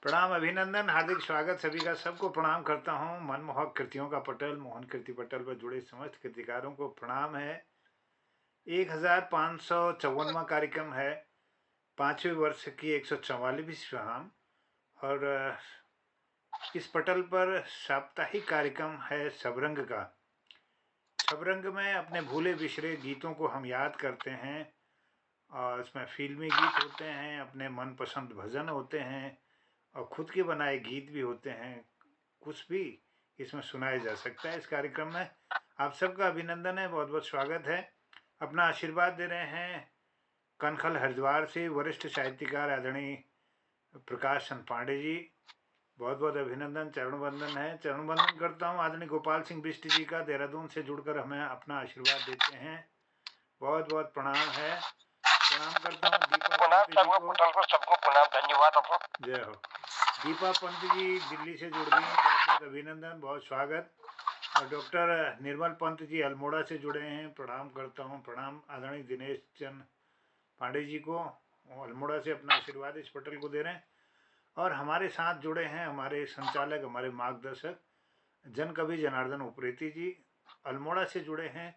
प्रणाम, अभिनंदन, हार्दिक स्वागत सभी का। सबको प्रणाम करता हूँ। मनमोहक कृतियों का पटल, मोहन कीर्ति पटल पर जुड़े समस्त कृतिकारों को प्रणाम है। 1554वां कार्यक्रम है, 5वें वर्ष की 144वीं शाम। और इस पटल पर साप्ताहिक कार्यक्रम है सबरंग का। सबरंग में अपने भूले बिसरे गीतों को हम याद करते हैं, और इसमें फिल्मी गीत होते हैं, अपने मनपसंद भजन होते हैं, और खुद के बनाए गीत भी होते हैं। कुछ भी इसमें सुनाया जा सकता है। इस कार्यक्रम में आप सबका अभिनंदन है, बहुत बहुत स्वागत है। अपना आशीर्वाद दे रहे हैं कनखल हरिद्वार से वरिष्ठ साहित्यकार आदरणीय प्रकाश चंद पांडे जी। बहुत बहुत अभिनंदन, चरण वंदन है। चरण वंदन करता हूँ आदरणीय गोपाल सिंह बिष्ट जी का, देहरादून से जुड़कर हमें अपना आशीर्वाद देते हैं। बहुत बहुत प्रणाम है। प्रणाम करता हूँ दीपा पंत जी को। सबको प्रणाम, धन्यवाद। जय हो। दीपा पंत जी दिल्ली से जुड़ गई हैं, बहुत बहुत अभिनंदन, बहुत स्वागत। और डॉक्टर निर्मल पंत जी अल्मोड़ा से जुड़े हैं, प्रणाम करता हूँ। प्रणाम आदरणीय दिनेश चंद पांडे जी को, वो अल्मोड़ा से अपना आशीर्वाद इस पटल को दे रहे हैं। और हमारे साथ जुड़े हैं हमारे संचालक, हमारे मार्गदर्शक जन कवि जनार्दन उप्रेती जी, अल्मोड़ा से जुड़े हैं।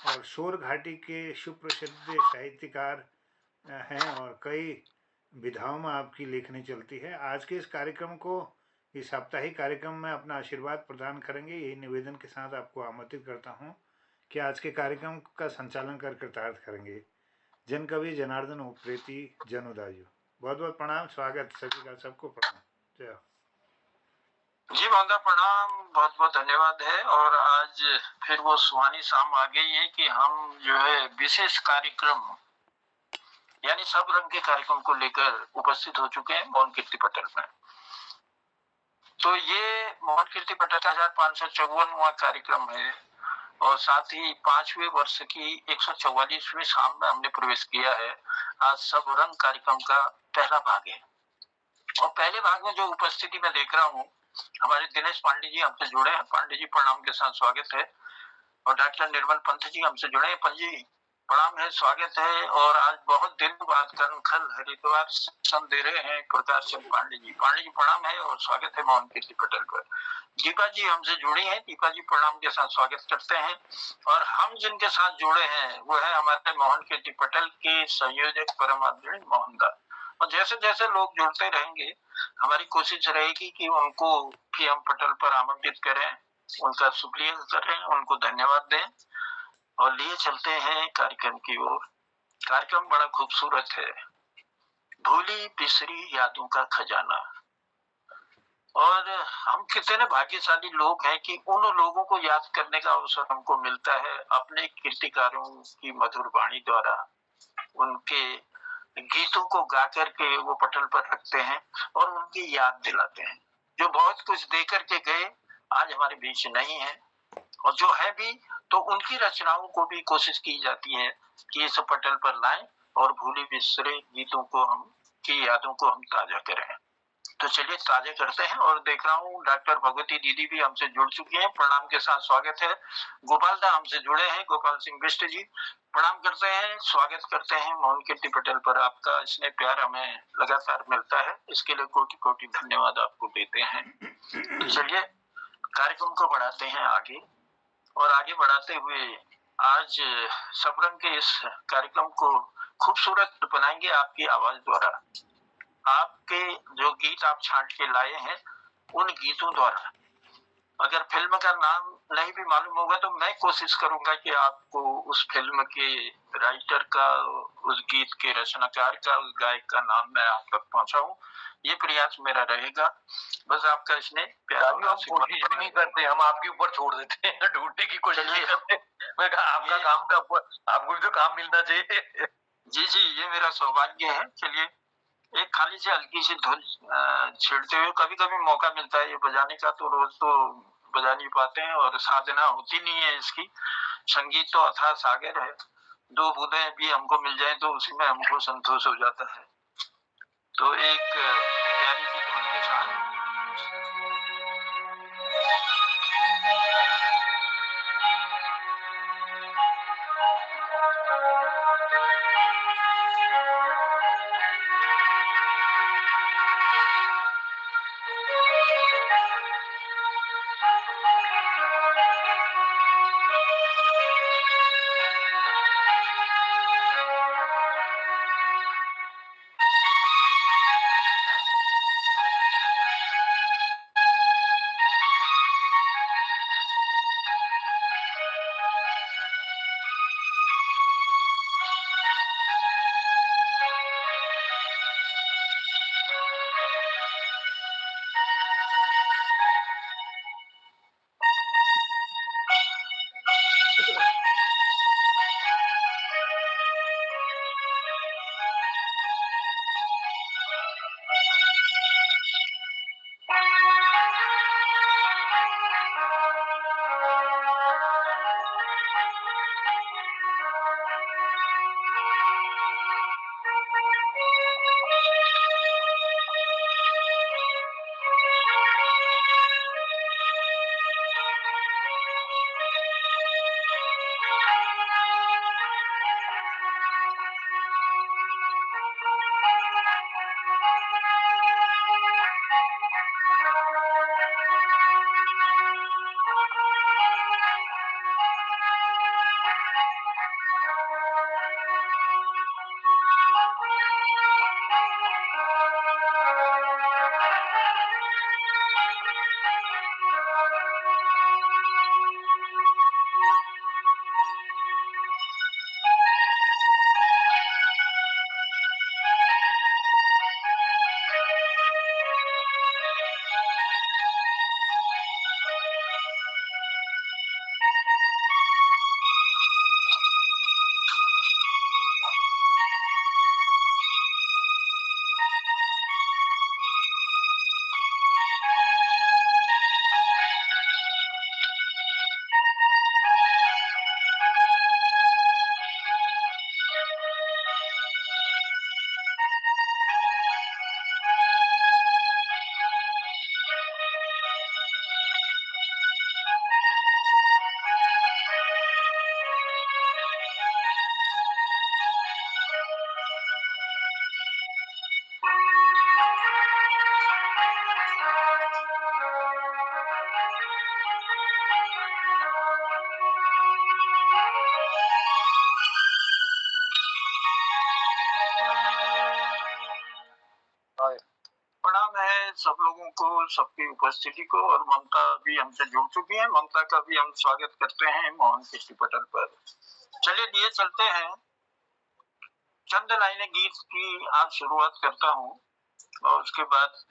और शोर घाटी के सुप्रसिद्ध साहित्यकार हैं, और कई विधाओं में आपकी लेखनी चलती है। आज के इस कार्यक्रम को, इस साप्ताहिक कार्यक्रम में अपना आशीर्वाद प्रदान करेंगे, यही निवेदन के साथ आपको आमंत्रित करता हूँ कि आज के कार्यक्रम का संचालन कर कृतार्थ करेंगे जन कवि जनार्दन उप्रेती जनुदाजू। बहुत बहुत प्रणाम, स्वागत सभी का, सबको प्रणाम। जय हो। जी महोदय प्रणाम, बहुत बहुत धन्यवाद है। और आज फिर वो सुहानी शाम आ गई है कि हम जो है विशेष कार्यक्रम यानी सब रंग के कार्यक्रम को लेकर उपस्थित हो चुके हैं मोहन कीर्ति पटल में। तो ये मोहन कीर्ति पटल का 1554वां कार्यक्रम है, और साथ ही 5वें वर्ष की 144वीं शाम में हमने प्रवेश किया है। आज सब रंग कार्यक्रम का पहला भाग है, और पहले भाग में जो उपस्थिति मैं देख रहा हूँ, हमारे दिनेश पांडे जी हमसे जुड़े हैं। पांडे जी प्रणाम के साथ स्वागत है। और डॉक्टर निर्मल पंत जी हमसे जुड़े हैं। पंत जी प्रणाम है, स्वागत है। और आज बहुत दिन बाद कनखल हरिद्वार से दे रहे हैं प्रकाश चंद पांडे जी। पांडे जी प्रणाम है और स्वागत है मोहन कीर्ति पटल पर। दीपा जी हमसे जुड़ी हैं। दीपा जी प्रणाम के साथ स्वागत करते हैं। और हम जिनके साथ जुड़े हैं वो है हमारे मोहन कीर्ति पटल के संयोजक परम आदरणीय मोहनदास। और जैसे जैसे लोग जुड़ते रहेंगे, हमारी कोशिश रहेगी कि उनको भी हम पटल पर आमंत्रित करें, उनका शुक्रिया करें, उनको धन्यवाद दें, और लिए चलते हैं कार्यक्रम की ओर। कार्यक्रम बड़ा खूबसूरत है, भूली बिसरी यादों का खजाना। और हम कितने भाग्यशाली लोग हैं कि उन लोगों को याद करने का अवसर हमको मिलता है अपने कीर्तिकारों की मधुर वाणी द्वारा। उनके गीतों को गा करके वो पटल पर रखते हैं और उनकी याद दिलाते हैं, जो बहुत कुछ दे करके गए, आज हमारे बीच नहीं है। और जो है भी तो उनकी रचनाओं को भी कोशिश की जाती है कि इस पटल पर लाएं और भूले बिसरे गीतों को हम की यादों को हम ताजा करें। तो चलिए ताजा करते हैं। और देख रहा हूँ डॉक्टर भगवती दीदी भी हमसे जुड़ चुकी हैं, प्रणाम के साथ स्वागत है। गोपाल दा हमसे जुड़े हैं, गोपाल सिंह बिष्ट जी प्रणाम करते हैं, स्वागत करते हैं। मोहन कीर्ति पटल पर आपका स्नेह प्यार हमें लगातार मिलता है, इसके लिए कोटि कोटि धन्यवाद आपको देते हैं। तो चलिए कार्यक्रम को बढ़ाते हैं आगे, और आगे बढ़ाते हुए आज सबरंग के इस कार्यक्रम को खूबसूरत बनाएंगे आपकी आवाज द्वारा। आपके जो गीत आप छांट के लाए हैं उन गीतों द्वारा। अगर फिल्म का नाम नहीं भी मालूम होगा तो मैं कोशिश करूंगा कि आपको उस फिल्म के राइटर का, उस गीत के रचनाकार का, उस गायक का नाम मैं आप तक पहुंचाऊं, ये प्रयास मेरा रहेगा। बस आपका इसमें प्यार, कोशिश भी नहीं करते, हम आपके ऊपर छोड़ देते हैं, ढूंढने की कोशिश नहीं करते। मैं कहा आपका काम का, आपको भी तो काम मिलना चाहिए। जी जी, ये मेरा सौभाग्य है। चलिए एक खाली से हल्की सी धुन छेड़ते हुए, कभी कभी मौका मिलता है ये बजाने का, तो रोज तो बजा नहीं पाते हैं और साधना होती नहीं है इसकी। संगीत तो अथाह सागर है, दो बूंदें भी हमको मिल जाए तो उसी में हमको संतोष हो जाता है। तो एक प्यारी सी धुन के साथ प्रणाम है सब लोगों को, सबकी उपस्थिति को। और ममता भी हमसे जुड़ चुकी है, ममता का भी हम स्वागत करते हैं मोहन कृषि पटल पर। चलिए लिए चलते हैं, चंद लाइनें गीत की आज शुरुआत करता हूँ और उसके बाद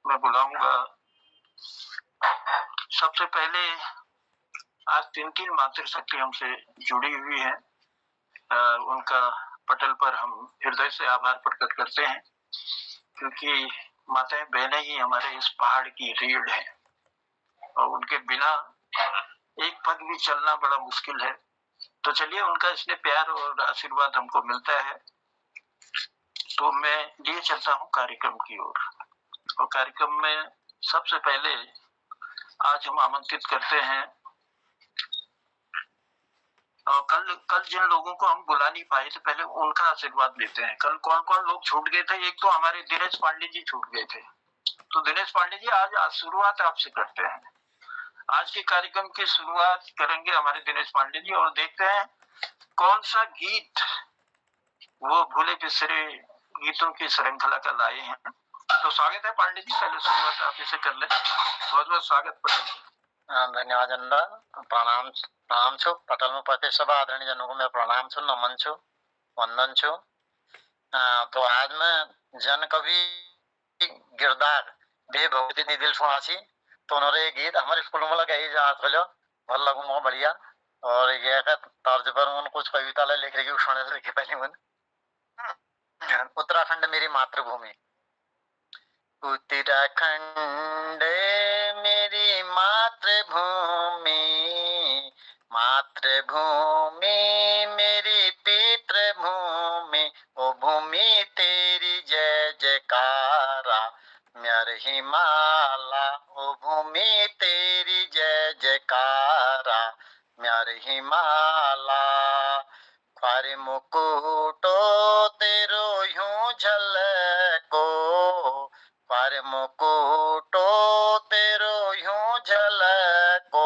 मैं बुलाऊंगा। सबसे पहले आज तीन मातृशक्ति हमसे जुड़ी हुई है, उनका पटल पर हम हृदय से आभार प्रकट करते हैं, क्योंकि माताएं बहनें ही हमारे इस पहाड़ की रीढ़ है और उनके बिना एक पग भी चलना बड़ा मुश्किल है। तो चलिए, उनका इसलिए प्यार और आशीर्वाद हमको मिलता है, तो मैं लिए चलता हूँ कार्यक्रम की ओर। और कार्यक्रम में सबसे पहले आज हम आमंत्रित करते हैं, और कल जिन लोगों को हम बुला नहीं पाए थे, पहले उनका आशीर्वाद लेते हैं। कल कौन कौन लोग छूट गए थे? एक तो हमारे दिनेश पांडे जी छूट गए थे, तो दिनेश पांडे जी आज शुरुआत आपसे करते हैं। आज के कार्यक्रम की शुरुआत करेंगे हमारे दिनेश पांडे जी, और देखते हैं कौन सा गीत वो भूले बिसरे गीतों की श्रृंखला का लाए हैं। तो स्वागत है पांडे जी, पहले शुरुआत आप इसे कर ले। बहुत बहुत स्वागत पटल। धन्यवाद जनदा, प्रणाम प्रणाम छु। पटल में उपस्थित सभी आदरणीय जनों को मैं प्रणाम छु, नमन छु, वंदन छु। तो आज मैं जन कवि गिरदार देव भगवती दी दिल सुनासी, तो उन्होंने गीत हमारे स्कूल में लगाई जा चलो भल लगू मो बढ़िया। और ये तर्ज पर उन कुछ कविता लिख रही सुनने से लिखी पहले उन उत्तराखंड मेरी मातृभूमि। उत्तराखंड मेरी मातृभूमि, मातृभूमि मेरी पितृभूमि, ओ भूमि तेरी जय जयकारा म्यार हिमाला, ओ भूमि तेरी जय जयकारा म्यार हिमाला। ख्वारे मुकुटो तेरो यूं झलको, ख्वारे मुकुटो तेरो यूं झलको,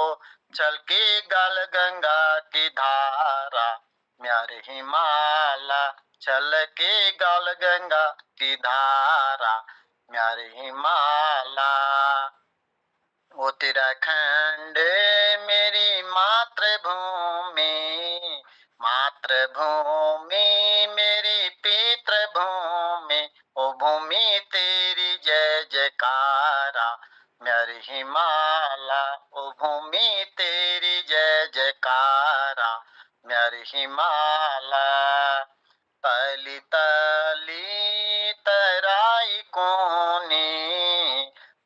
छलकी गल गंगा की धारा म्यार हिमाला, छलकी गल गंगा की धारा म्यार हिमाला। उत्तराखंड मेरी मातृभूमि, मातृभूमि मेरी पितृभूमि, ओ भूमि तेरी जय जयकारा म्यार हिमाला, ओ भूमि तेरी जय जयकारा म्यार हिमाला। तली तली तराई कोनी,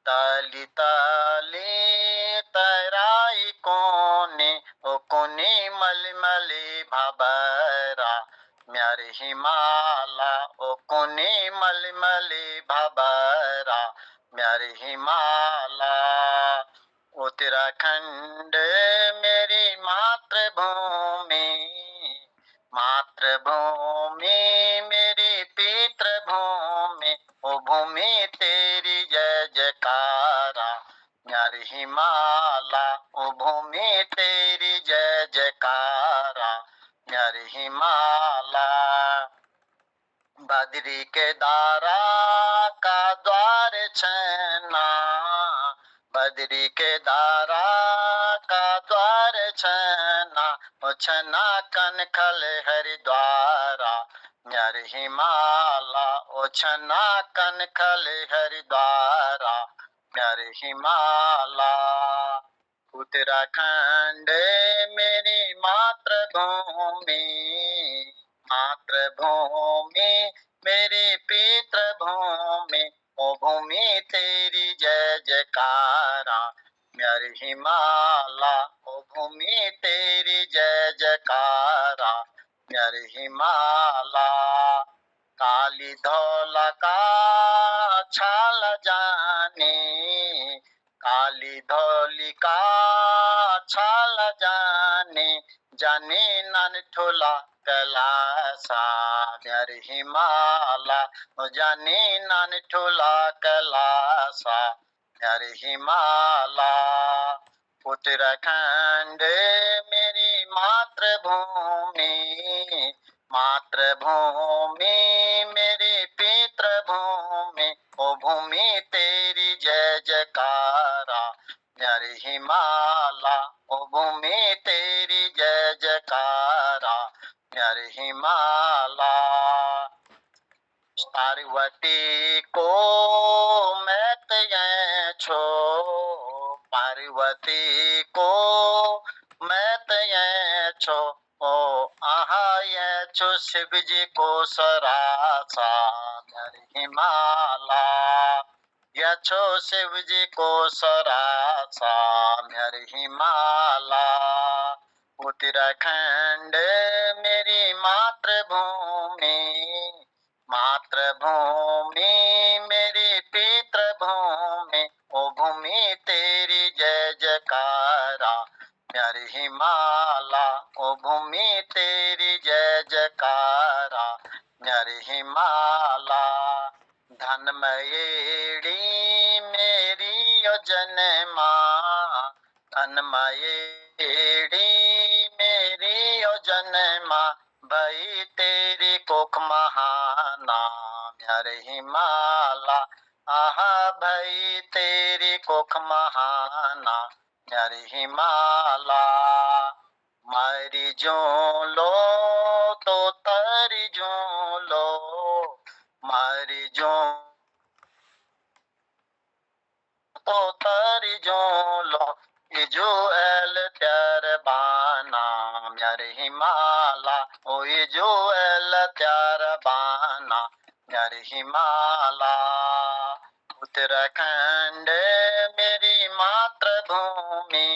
तली तली तराई कोनी, ओ कोनी मलमली भबरा म्यार हिमाला, ओ कोनी मलमली भबरा म्यार हिमाला। उत्तराखंड मेरी मातृभूमि, मातृभूमि मेरी पितृभूमि, ओ भूमि तेरी जय जयकारा म्यार हिमाला, ओ भूमि तेरी जय जयकारा म्यार हिमाला। बद्री के दारा का द्वार छना, बद्री के दारा का द्वार छना, ओ छना कनखल हरिद्वारा म्यार हिमाला, ओ छना कनखल हरिद्वारा म्यार हिमाला। उत्तराखंड मेरी मातृभूमि, मातृभूमि मेरी पितृभूमि, ओ भूमि तेरी जय जयकारा म्यार हिमाला, ओ भूमि तेरी जय जयकारा म्यार हिमाला। काली धौला का छाल जाने, काली धौली का छाल जाने, जाने नन ठोला कैलासा म्यार हिमाला, जाने नन ठोला कैलासा म्यार हिमाला। उत्तराखंड मेरी मातृभूमि, मातृभूमि मेरी पितृभूमि, ओ भूमि तेरी जय जयकारा न्यारी हिमाला, ओ भूमि तेरी जय जयकारा न्यारी हिमाला। पार्वती को मैत ये छो, पार्वती को मैत ये छो, ओ आहा ये छो शिव जी को सरासा न्यारी हिमाला, ये छो शिव जी को सरासा न्यारी हिमाला। उत्तराखंड मेरी मातृभूमि, मातृभूमि मेरी पितृभूमि, ओ भूमि तेरी जय जयकारा न्यारी हिमाला, ओ भूमि तेरी जय जयकारा न्यारी हिमाला। धनमयेड़ी मेरी ओ जन्मा, धनमयेड़ी मेरी ओ जन्मा, भाई तेरी कोख महाना न्यारी हिमाला, आहा भाई तेरी कोख महाना न्यारी हिमाला। मारी जो लो तो तारी जो लो, मारी जो तो तारी जो लो, इजो एल त्यार बाना न्यारी हिमाला, ओ इजो एल त्यार बाना न्यारी हिमाला। उत्तराखंड मेरी मातृभूमि,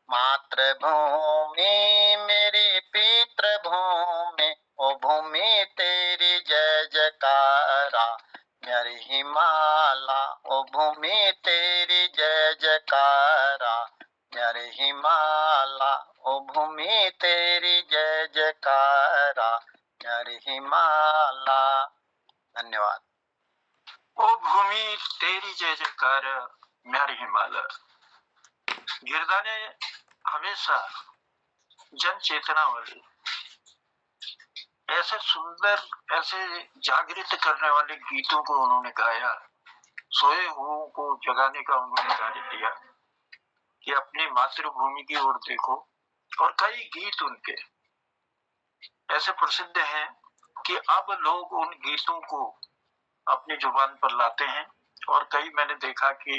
मातृभूमि मेरी पितृभूमि, ओ भूमि तेरी जय जयकारा न्यारी हिमाला, ओ भूमि तेरी जय जयकारा न्यारी हिमाला, ओ भूमि तेरी जय जयकारा न्यारी हिमाला। धन्यवाद। ओ भूमि तेरी जय जयकार न्यारी हिमालय। गिरदा ने हमेशा जन चेतना वाले, ऐसे सुंदर, ऐसे जागृत करने वाले गीतों को उन्होंने गाया। सोए हुओं को जगाने का उन्होंने कार्य किया कि अपनी मातृभूमि की ओर देखो। और कई गीत उनके ऐसे प्रसिद्ध हैं कि अब लोग उन गीतों को अपनी जुबान पर लाते हैं, और कई मैंने देखा कि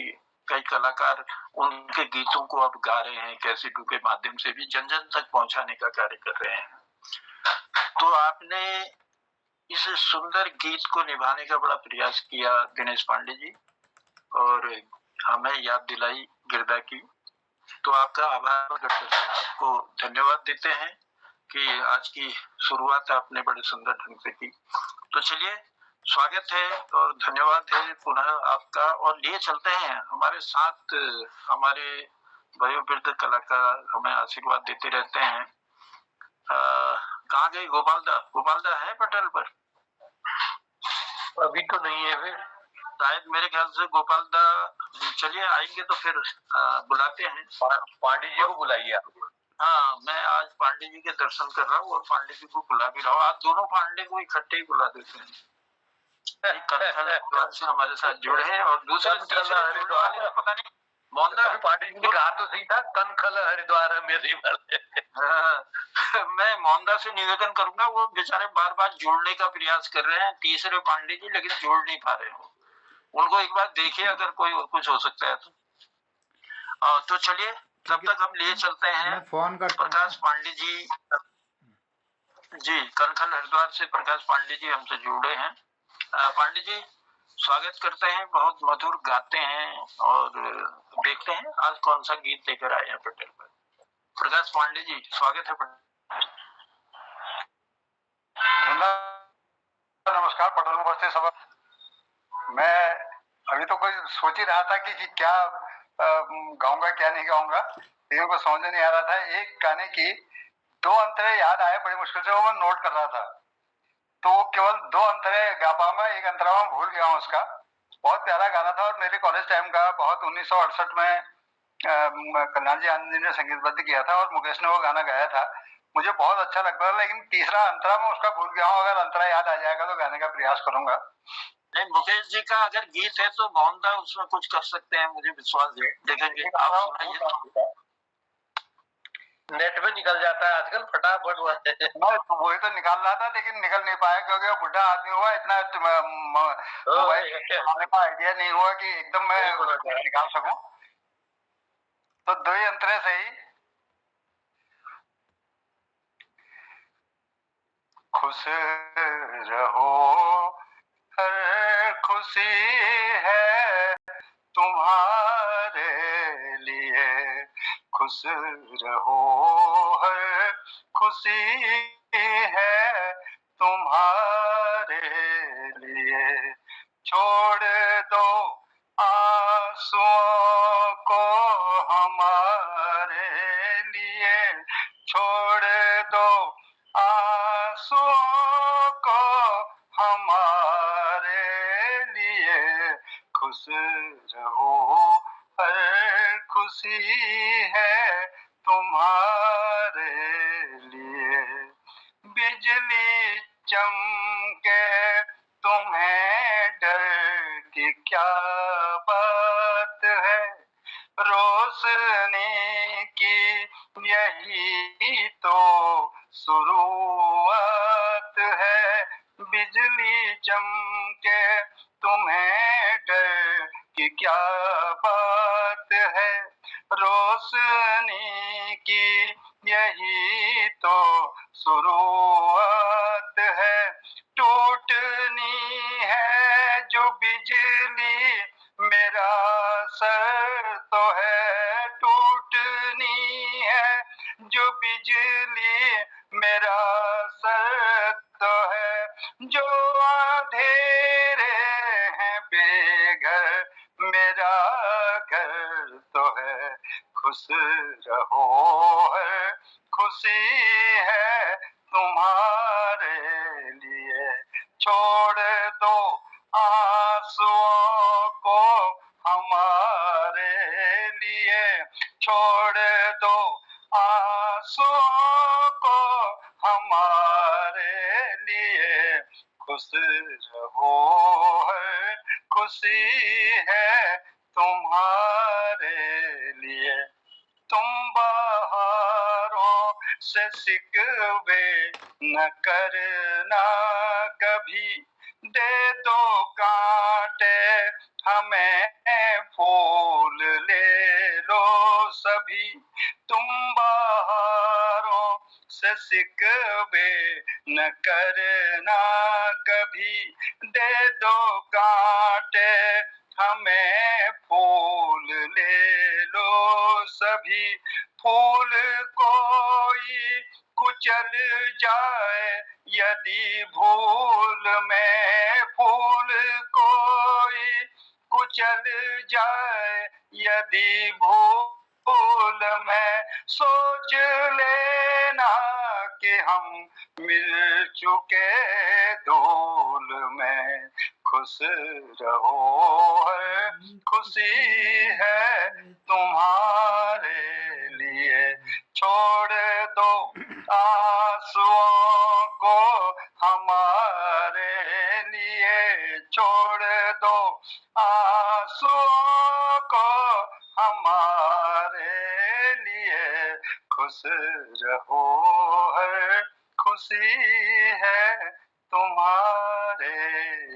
कई कलाकार उनके गीतों को अब गा रहे हैं, कैसेटों के माध्यम से भी जन जन तक पहुंचाने का कार्य कर रहे हैं। तो आपने इस सुंदर गीत को निभाने का बड़ा प्रयास किया दिनेश पांडे जी, और हमें याद दिलाई गिरदा की। तो आपका आभार प्रकट करते हैं, आपको धन्यवाद देते हैं कि आज की शुरुआत आपने बड़े सुंदर ढंग से की। तो चलिए, स्वागत है और धन्यवाद है पुनः आपका। और लिए चलते हैं हमारे साथ, हमारे वयोवृद्ध कलाकार हमें आशीर्वाद देते रहते हैं। कहाँ गई गोपालदा? गोपालदा है पटल पर? अभी तो नहीं है फिर, शायद मेरे ख्याल से गोपालदा, चलिए आएंगे तो फिर बुलाते हैं। पांडे जी को बुलाइए। हाँ, मैं आज पांडे जी के दर्शन कर रहा हूँ और पांडे जी को बुला भी रहा हूँ। आज दोनों पांडे को इकट्ठे ही बुला देते हैं। एक से हमारे साथ जुड़े हैं और दूसरे हरिद्वार, पता नहीं मोहनदा पांडे जी ने कहा तो सही था, कनखल हरिद्वार मेरे वाले। मैं मोहनदा से निवेदन करूंगा, वो बेचारे बार बार जोड़ने का प्रयास कर रहे हैं, तीसरे पांडे जी, लेकिन जोड़ नहीं पा रहे हो। उनको एक बार देखिए, अगर कोई कुछ हो सकता है तो चलिए, तब तक हम लिए चलते हैं फोन कर प्रकाश पांडे जी। जी, कनखल हरिद्वार से प्रकाश पांडे जी हमसे जुड़े हैं। पांडे जी, स्वागत करते हैं। बहुत मधुर गाते हैं, और देखते हैं आज कौन सा गीत लेकर आए हैं पटेल पर। प्रकाश पांडे जी, स्वागत है। नमस्कार पटल उपस्थित सभा। मैं अभी तो कोई सोच ही रहा था कि क्या गाऊंगा क्या नहीं गाऊंगा, लेकिन को समझ नहीं आ रहा था। एक गाने की 2 अंतरे याद आए बड़ी मुश्किल से, वो मैं नोट कर रहा था, तो केवल 2 अंतरे गा पाऊंगा, एक अंतरा मैं भूल गया हूँ उसका। बहुत प्यारा गाना था और मेरे कॉलेज टाइम का, बहुत 1968 में कल्याण जी आनंद जी ने संगीतबद्ध किया था और मुकेश ने वो गाना गाया था। मुझे बहुत अच्छा लगता था, लेकिन तीसरा अंतरा मैं उसका भूल गया हूँ। अगर अंतरा याद आ जाएगा तो गाने का प्रयास करूंगा। नहीं, मुकेश जी का अगर गीत है तो मोहनदा उसमें कुछ कर सकते हैं, मुझे विश्वास है। देखेंगे, आप सुनाइए। नेट में निकल जाता है आजकल फटाफट। वही तो निकाल रहा था, लेकिन निकल नहीं पाया क्योंकि वो बुढ़ा आदमी हुआ, इतना मोबाइल चलाने का आइडिया नहीं हुआ कि एकदम मैं निकाल सकूं। तो दो ही अंतरे से ही खुश रहो, हर खुशी है तुम्हारे लिए, खुश रहो, हर खुशी है तुम्हारे लिए। छोड़ दो आंसुओं को हमारे लिए, छोड़ दो आंसुओं को हमारे लिए, खुश रहो, हर खुशी है तुम्हारे लिए। बिजली चमके तुम्हें डर की क्या बात है, रोशनी की यही तो शुरुआत है। बिजली चमके तुम्हें डर की क्या बात है, रोशनी की यही तो शुरुआत है। टूटनी है जो बिजली मेरा सर तो है, टूटनी है जो बिजली मेरा सर तो है। जो अंधेरे हैं बेघर मेरा घर तो है, खुश रहो, हर खुशी है तुम्हारे लिए। छोड़ दो आंसुओं को हमारे लिए, छोड़ दो आंसुओं को हमारे लिए, खुश रहो, हर खुशी है तुम्हारे लिए। तुम बहारों से शिकवे न करना कभी, दे दो कांटे हमें फूल ले लो सभी। तुम बहारों से शिकवे न करना कभी, दे दो कांटे हमें फूल ले लो सभी। फूल कोई कुचल जाए यदि भूल में, फूल कोई कुचल जाए यदि भूल में, सोच लेना कि हम मिल चुके धूल में। खुश रहो, हर खुशी है तुम्हारे लिए। छोड़ दो आंसुओं को हमारे लिए, छोड़ दो आंसुओं को हमारे लिए, खुश रहो, हर खुशी है तुम्हारे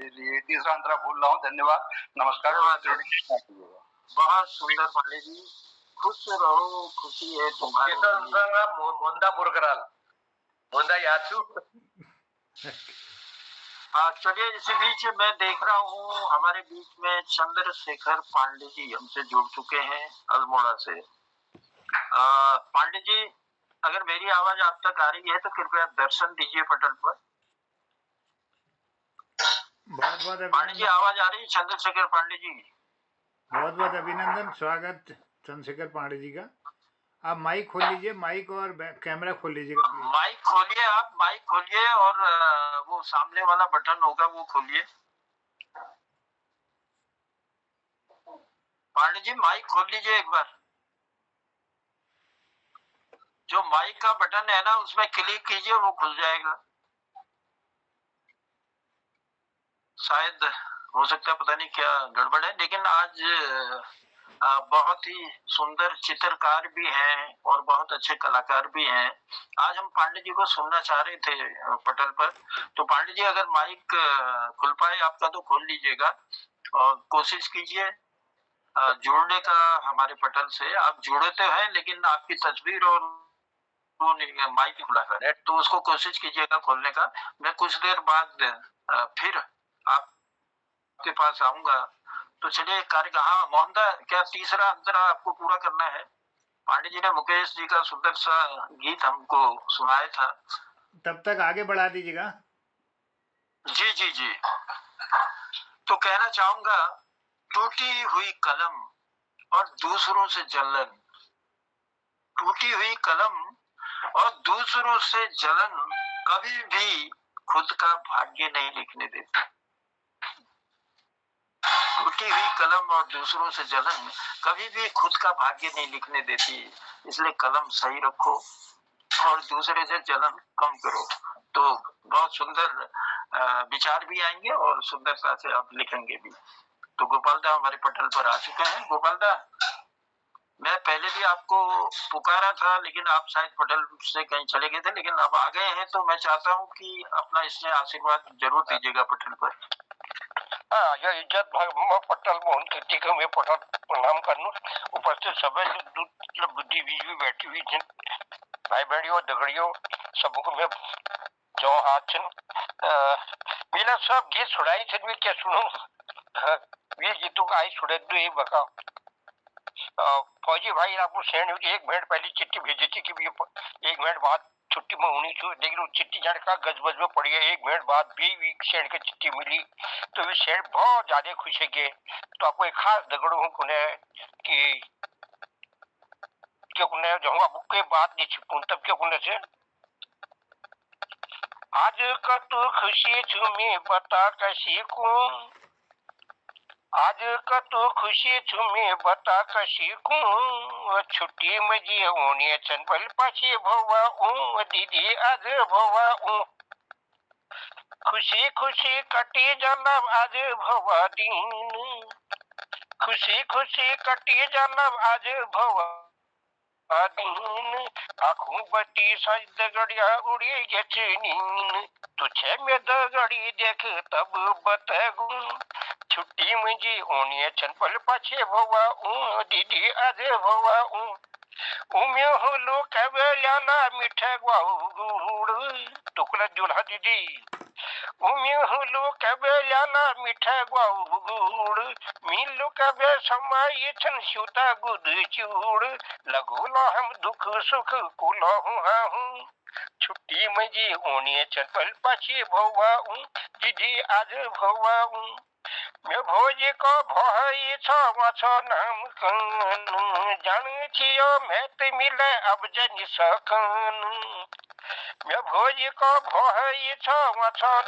लिए। तीसरा अंतरा भूल रहा हूँ, धन्यवाद, नमस्कार। बहुत सुंदर पांडे जी, खुश रहो, खुशी है तुम्हारे लिए। मोंदा पुरकराल, मोंदा याचू। चलिए, इसी बीच मैं देख रहा हूँ हमारे बीच में चंद्रशेखर पांडे जी हमसे जुड़ चुके हैं अल्मोड़ा से। पांडे जी, अगर मेरी आवाज आप तक आ रही है तो कृपया दर्शन दीजिए पटल पर। बहुत बहुत पांडे जी, आवाज आ रही है चंद्रशेखर पांडे जी? बहुत बहुत अभिनंदन, स्वागत चंद्रशेखर पांडे जी का। आप माइक खोल लीजिए, माइक और कैमरा खोल लीजिएगा। माइक खोलिए, आप माइक खोलिए और वो सामने वाला बटन होगा वो खोलिए। पांडे जी, माइक खोल लीजिए एक बार। जो माइक का बटन है ना, उसमें क्लिक कीजिए, वो खुल जाएगा। शायद हो सकता है पता नहीं क्या गड़बड़ है, लेकिन आज बहुत ही सुंदर चित्रकार भी हैं और बहुत अच्छे कलाकार भी हैं। आज हम पांडे जी को सुनना चाह रहे थे पटल पर। तो पांडे जी अगर माइक खुल पाए आपका तो खोल लीजिएगा और कोशिश कीजिए जुड़ने का हमारे पटल से। आप जुड़े तो हैं लेकिन आपकी तस्वीर और वो नहीं, माइक ही खुला है, तो उसको कोशिश कीजिएगा खोलने का। मैं कुछ देर बाद फिर आपके पास आऊंगा। तो चलिए कार्य का, हाँ मोहनदा, क्या तीसरा अंतरा आपको पूरा करना है? पांडे जी ने मुकेश जी का सुंदर सा गीत हमको सुनाया था। तब तक आगे बढ़ा दीजिएगा। जी जी जी। तो कहना चाहूंगा, टूटी हुई कलम और दूसरों से जलन, टूटी हुई कलम और दूसरों से जलन कभी भी खुद का भाग्य नहीं लिखने देती। टूटी हुई कलम और दूसरों से जलन कभी भी खुद का भाग्य नहीं लिखने देती। इसलिए कलम सही रखो और दूसरे से जलन कम करो, तो बहुत सुंदर विचार भी आएंगे और सुंदरता से आप लिखेंगे भी। तो गोपाल दा हमारे पटल पर आ चुके हैं। गोपाल दा, मैं पहले भी आपको पुकारा था लेकिन आप शायद पटल से कहीं चले गए थे, लेकिन अब आ गए हैं तो मैं चाहता हूँ कि अपना इसमें आशीर्वाद जरूर दीजिएगा पटल पर। हाँ, यह इज्जत पटल मोहन कीर्ति का मैं पटल प्रणाम करनू। उपस्थित सभी जो बुद्धि भी बैठी हुई जिन भाई बहनियों दगड़ियों सबको मैं जो हाथ मेरा सब गीत सुनाई थे मैं क्या सुनूं। ये गीतों का आई सुने दो ये बका। फौजी भाई आपको सेंड हुई 1 मिनट पहले चिट्ठी भेजी थी कि 1 मिनट बाद छुट्टी में होनी चाहिए, लेकिन वो चिट्ठी जाने का गजबज में पड़ी है। 1 मिनट बाद भी सेंड की चिट्ठी मिली तो भी सेंड बहुत ज्यादा खुश है के। तो आपको एक खास दगड़ों को कि क्यों ने जो आपको कोई बात नहीं छिपूं तब क्यों से आज का तो खुशी तुम्हें बता कशी को, आज का तो खुशी तुम्हें बता कशी को। छुट्टी मजी होनी चंबल पाछे भवा दीदी आज भवा खुशी खुशी कटी जलब आज भवा दिन, खुशी खुशी कटी जलब आज भवा दिन। आँखों बटी सज दगड़िया उड़ी गेছে नीन, तुझे में दगड़ी देख तब बतगू। छुट्टी मुझी ओनिए चंपल पाछे भवा दीदी आज भवा उम्य होलो कबलाना मिठा गुड़। टुकड़ा दुल्हा दीदी उम्य होलो कबलाना मिठा गुड़। मिलो कबे समय छन सुता गुद चूड़। लगोला हम दुख सुख कुला हूँ। छुट्टी मजी ओनिए चंपल पाछे भवा दीदी आज भवा मैं भोज को भई छ नाम कन। जान छियो मैं ते मिले अब जन सकन। मैं भोज को भई छ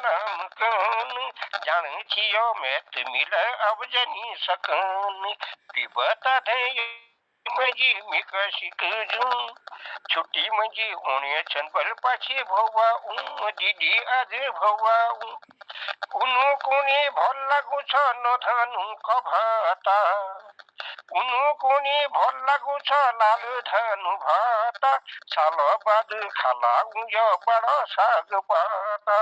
नाम कन। जान छियो मैं ते मिले अब जन सकन। पिबता थे मजी मिकशिक जू। छुट्टी मजी ओने चंपल पाछे भवा दीदी आज भवा उनु कोनी भल लागुछ न धानु कभाता। उनु कोनी भल लागुछ लाल धानु भाता। साल बाद खाला उयो बड़ा साग पाता।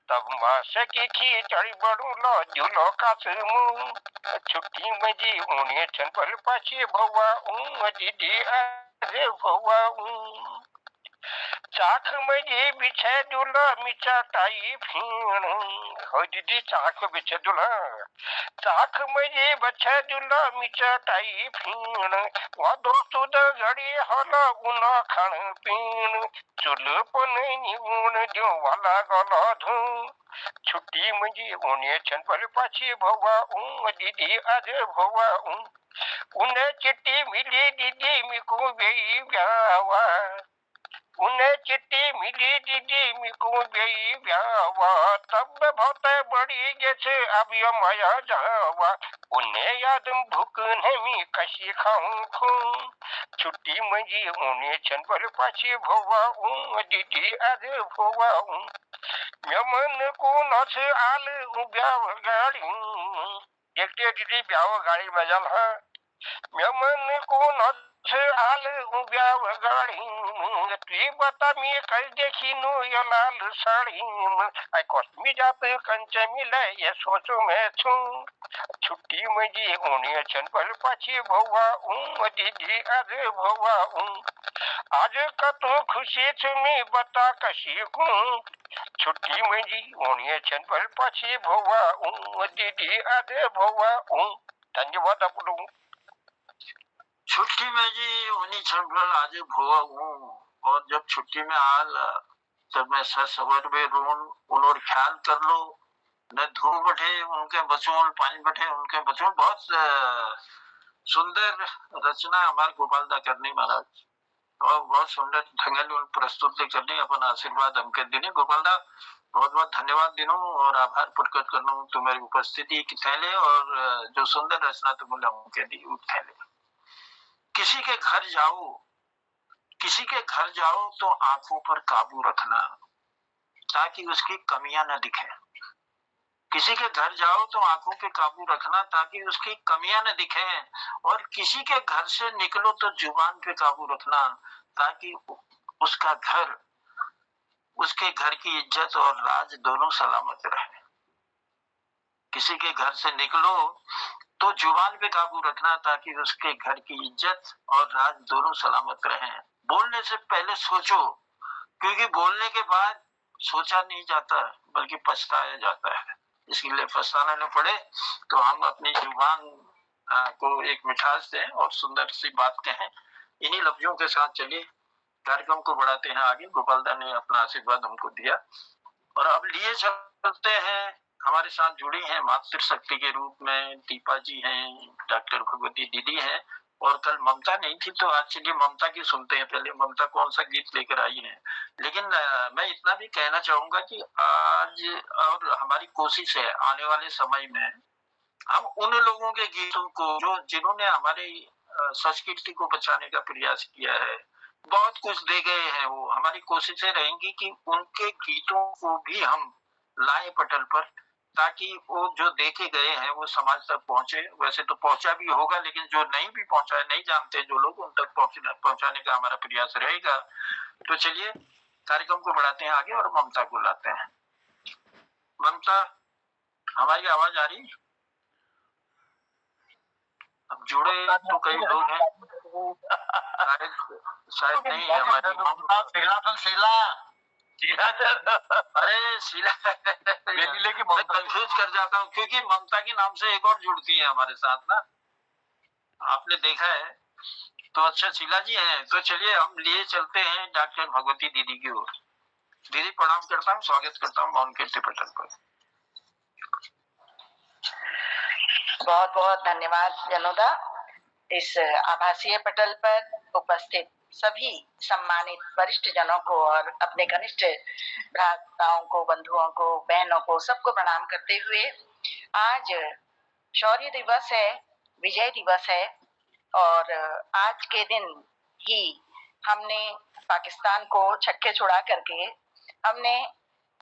तब मास की खिचड़ी बड़ू लो जुलो कासमू। छुट्टी मजी ओने चंपल पाछे भवा दीदी आज भवा चाख मजी बिछे दुला मिचा टाई फीण। हो दीदी चाख बिछे दुला चाख मजी बछे दुला मिचा टाई फीण। वो दोस्तों द घड़ी हला उना खान पीण। चुल पन निगुण जो वाला गला धू। छुट्टी मजी ओने चंपल पाछे भवा दीदी आज भवा उन्हें चिट्ठी मिली दीदी मिको गई ब्यावा। उन्हें चिट्ठी मिली दीदी मिको गई ब्यावा। तब बहुत बड़ी जैसे अब ये माया जावा। उन्हें याद भूख नहीं कशी खाऊं खूं। छुट्टी मजी उन्हें चंबल पाछे भवा दीदी आज भवा मेमन कोणाच आलं उभ्या गाडी एकटी तिथे ब्याव गाडी बजाल हा मेमन कोणाच आलं उभ्या गाडी ती बता मी कल देखी नो ये लाल साड़ी आई कॉस्मी जात कंच मिले ये सोचो मैं छू छुट्टी मजी उन्हें छन पल पाछी भौवा दीदी आज भौवा आज का तो खुशी तुम्हें बता कशी हूँ छुट्टी मजी उन्हें छन पल पाछी भौवा दीदी आज भौवा धन्यवाद आपको छुट्टी में जी उन्हीं क्षण आज भोवा हूँ और जब छुट्टी में आल तब मैं सबर में रून उन ख्याल कर लो न धूल बैठे उनके बचों पानी बैठे उनके बचों बहुत सुंदर रचना हमारे गोपाल दा करनी महाराज और बहुत सुंदर ढंग प्रस्तुत करनी अपन आशीर्वाद हमके देने गोपाल दा बहुत बहुत धन्यवाद दिनू और आभार प्रकट करना तुम्हारी उपस्थिति की थैले और जो सुंदर रचना तुमने हमके दी थैले किसी के घर जाओ तो आंखों पर काबू रखना ताकि उसकी कमियां न दिखे किसी के घर जाओ तो आंखों पे काबू रखना ताकि उसकी कमियां न दिखे और किसी के घर से निकलो तो जुबान पे काबू रखना ताकि उसका घर उसके घर की इज्जत और राज दोनों सलामत रहे किसी के घर से निकलो तो जुबान पे काबू रखना ताकि उसके घर की इज्जत और राज दोनों सलामत रहें बोलने से पहले सोचो क्योंकि बोलने के बाद सोचा नहीं जाता बल्कि पछताया जाता है इसलिए पछताना न पड़े तो हम अपनी जुबान को एक मिठास दें और सुंदर सी बात कहें इन्हीं लफ्जों के साथ चलिए कार्यक्रम को बढ़ाते हैं आगे गोपाल दा ने अपना आशीर्वाद हमको दिया और अब लिए चलते हैं हमारे साथ जुड़ी हैं मातृशक्ति के रूप में दीपा जी हैं डॉक्टर भगवती दीदी हैं और कल ममता नहीं थी तो आज चलिए ममता की सुनते हैं पहले ममता कौन सा गीत लेकर आई है लेकिन मैं इतना भी कहना चाहूंगा कि आज और हमारी कोशिश है आने वाले समय में हम उन लोगों के गीतों को जो जिन्होंने हमारे संस्कृति को बचाने का प्रयास किया है बहुत कुछ दे गए हैं वो हमारी कोशिशें रहेंगी कि उनके गीतों को भी हम लाए पटल पर ताकि वो जो देखे गए हैं वो समाज तक पहुंचे वैसे तो पहुंचा भी होगा लेकिन जो नहीं भी पहुंचा नहीं जानते जो लोग उन तक पहुंचाने का हमारा प्रयास रहेगा तो चलिए कार्यक्रम को बढ़ाते हैं आगे और ममता को लाते हैं ममता हमारी आवाज आ रही अब जुड़े तो कई लोग हैं शायद नहीं है हमारी अरे शीला मैं कंफ्यूज कर जाता हूँ क्योंकि ममता के नाम से एक और जुड़ती है हमारे साथ ना आपने देखा है तो अच्छा शीला जी हैं तो चलिए हम लिए चलते हैं डॉक्टर भगवती दीदी की ओर दीदी प्रणाम करता हूँ स्वागत करता हूँ मौन कीर्ति पटल पर बहुत बहुत धन्यवाद जनोदा इस आभासीय पटल पर उपस्थित सभी सम्मानित वरिष्ठ जनों को और अपने घनिष्ठ भ्राताओं को बंधुओं को बहनों को सबको प्रणाम करते हुए आज शौर्य दिवस है विजय दिवस है और आज के दिन ही हमने पाकिस्तान को छक्के छुड़ा करके हमने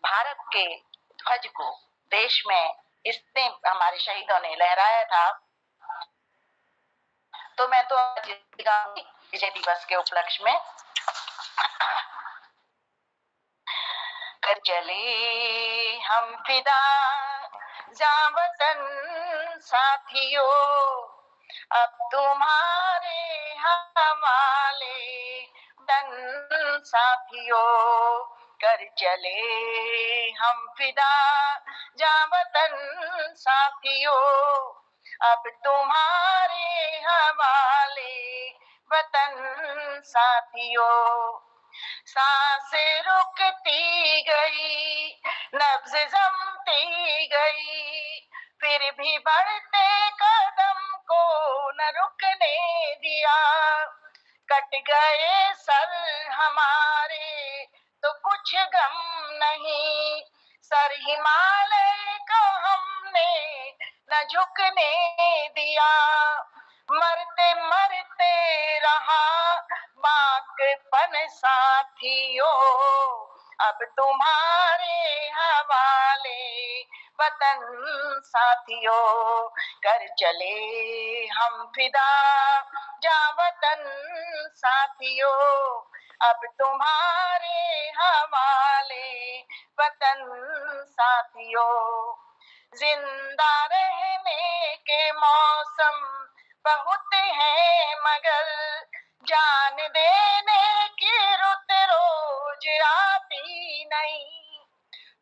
भारत के ध्वज को देश में इतने हमारे शहीदों ने लहराया था तो मैं तो विजय दिवस के उपलक्ष्य में कर चले हम फिदा जा वतन साथियों अब तुम्हारे हवाले वतन साथियों कर चले हम फिदा जा वतन साथियों अब तुम्हारे हवाले वतन साथियों सांसें रुकती गई नब्ज़ जमती गई फिर भी बढ़ते कदम को न रुकने दिया कट गए सर हमारे तो कुछ गम नहीं सर हिमालय को हमने न झुकने दिया मरते मरते रहा बाकपन साथियों अब तुम्हारे हवाले वतन साथियों, कर चले हम फिदा जा वतन साथियों, अब तुम्हारे हवाले वतन साथियों। जिंदा रहने के मौसम बहुत हैं मगर जान देने की रुत रोज आती नहीं।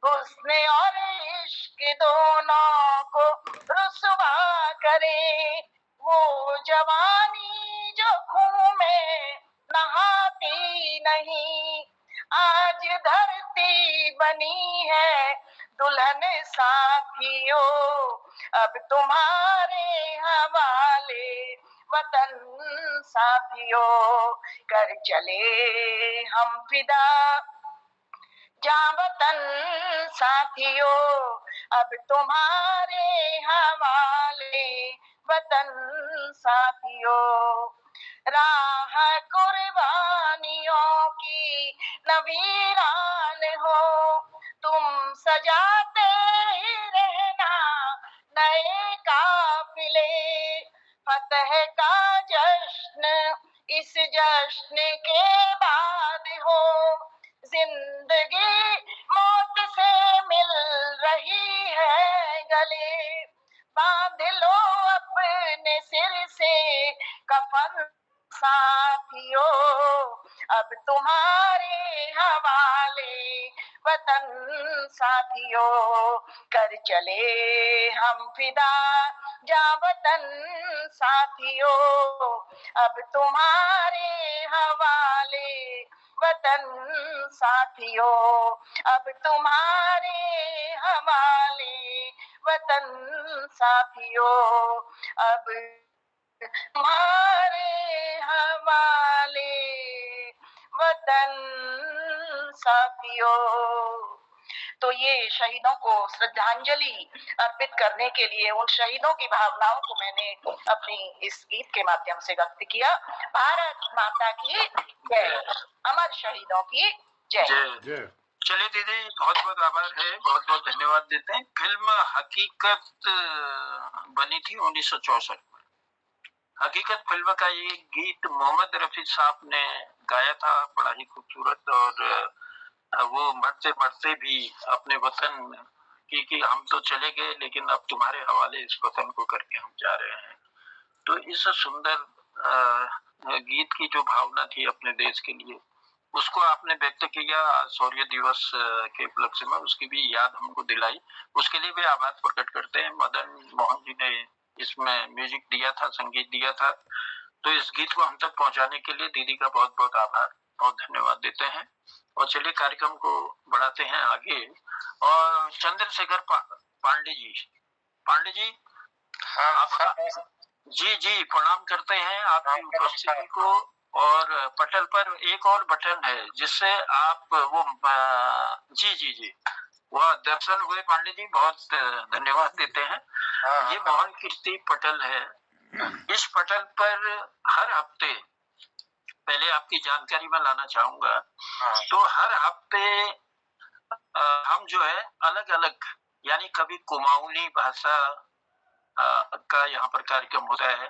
हुस्न और इश्क दोनों को रुसवा करे वो जवानी जो खून में नहाती नहीं। आज धरती बनी है दुल्हन साथियों, अब तुम्हारे हवाले वतन साथियों, कर चले हम फिदा जा वतन साथियों, अब तुम्हारे हवाले वतन साथियों। राह कुर्बानियों की नवीरान हो, तुम सजाते ही रहना नए काफिले। फतह का जश्न इस जश्न के बाद हो, जिंदगी मौत से मिल रही है गले। बांध लो अपने सिर से कफन साथियों, अब तुम्हारे हवाले वतन साथियों, कर चले हम फिदा जा वतन साथियों, अब तुम्हारे हवाले वतन साथियों, अब तुम्हारे हवाले वतन साथियों, अब तुम्हारे हवाले वतन साथियों। तो ये शहीदों को श्रद्धांजलि अर्पित करने के लिए, उन शहीदों की भावनाओं को मैंने अपनी इस गीत के माध्यम से व्यक्त किया। भारत माता की जय, अमर शहीदों की जय। जय। चलिए दीदी, बहुत बहुत आभार है, बहुत बहुत धन्यवाद देते हैं। फिल्म हकीकत बनी थी 1964 में। हकीकत फिल्म का ये गीत मोहम्मद रफी साहब ने गाया था, बड़ा ही खूबसूरत। और वो मरते मरते भी अपने वतन की हम तो चले गए लेकिन अब तुम्हारे हवाले इस वतन को करके हम जा रहे हैं। तो इस सुंदर गीत की जो भावना थी अपने देश के लिए, उसको आपने व्यक्त किया शौर्य दिवस के उपलक्ष्य में, उसकी भी याद हमको दिलाई। उसके लिए भी आभार प्रकट करते हैं। मदन मोहन जी ने इसमें म्यूजिक दिया था, संगीत दिया था। तो इस गीत को हम तक पहुंचाने के लिए दीदी का बहुत बहुत आभार, बहुत धन्यवाद देते हैं। और चलिए कार्यक्रम को बढ़ाते हैं आगे। और चंद्रशेखर पांडे जी, हाँ, आपका जी जी प्रणाम करते हैं आपकी उपस्थिति को। और पटल पर एक और बटन है जिससे आप वो जी वह दर्शन हुए। पांडे जी बहुत धन्यवाद देते हैं। ये मोहन कीर्ति पटल है। इस पटल पर हर हफ्ते, पहले आपकी जानकारी में लाना चाहूंगा, तो हर हफ्ते हम जो है अलग अलग, यानी कभी कुमाऊनी भाषा का यहाँ पर कार्यक्रम होता है,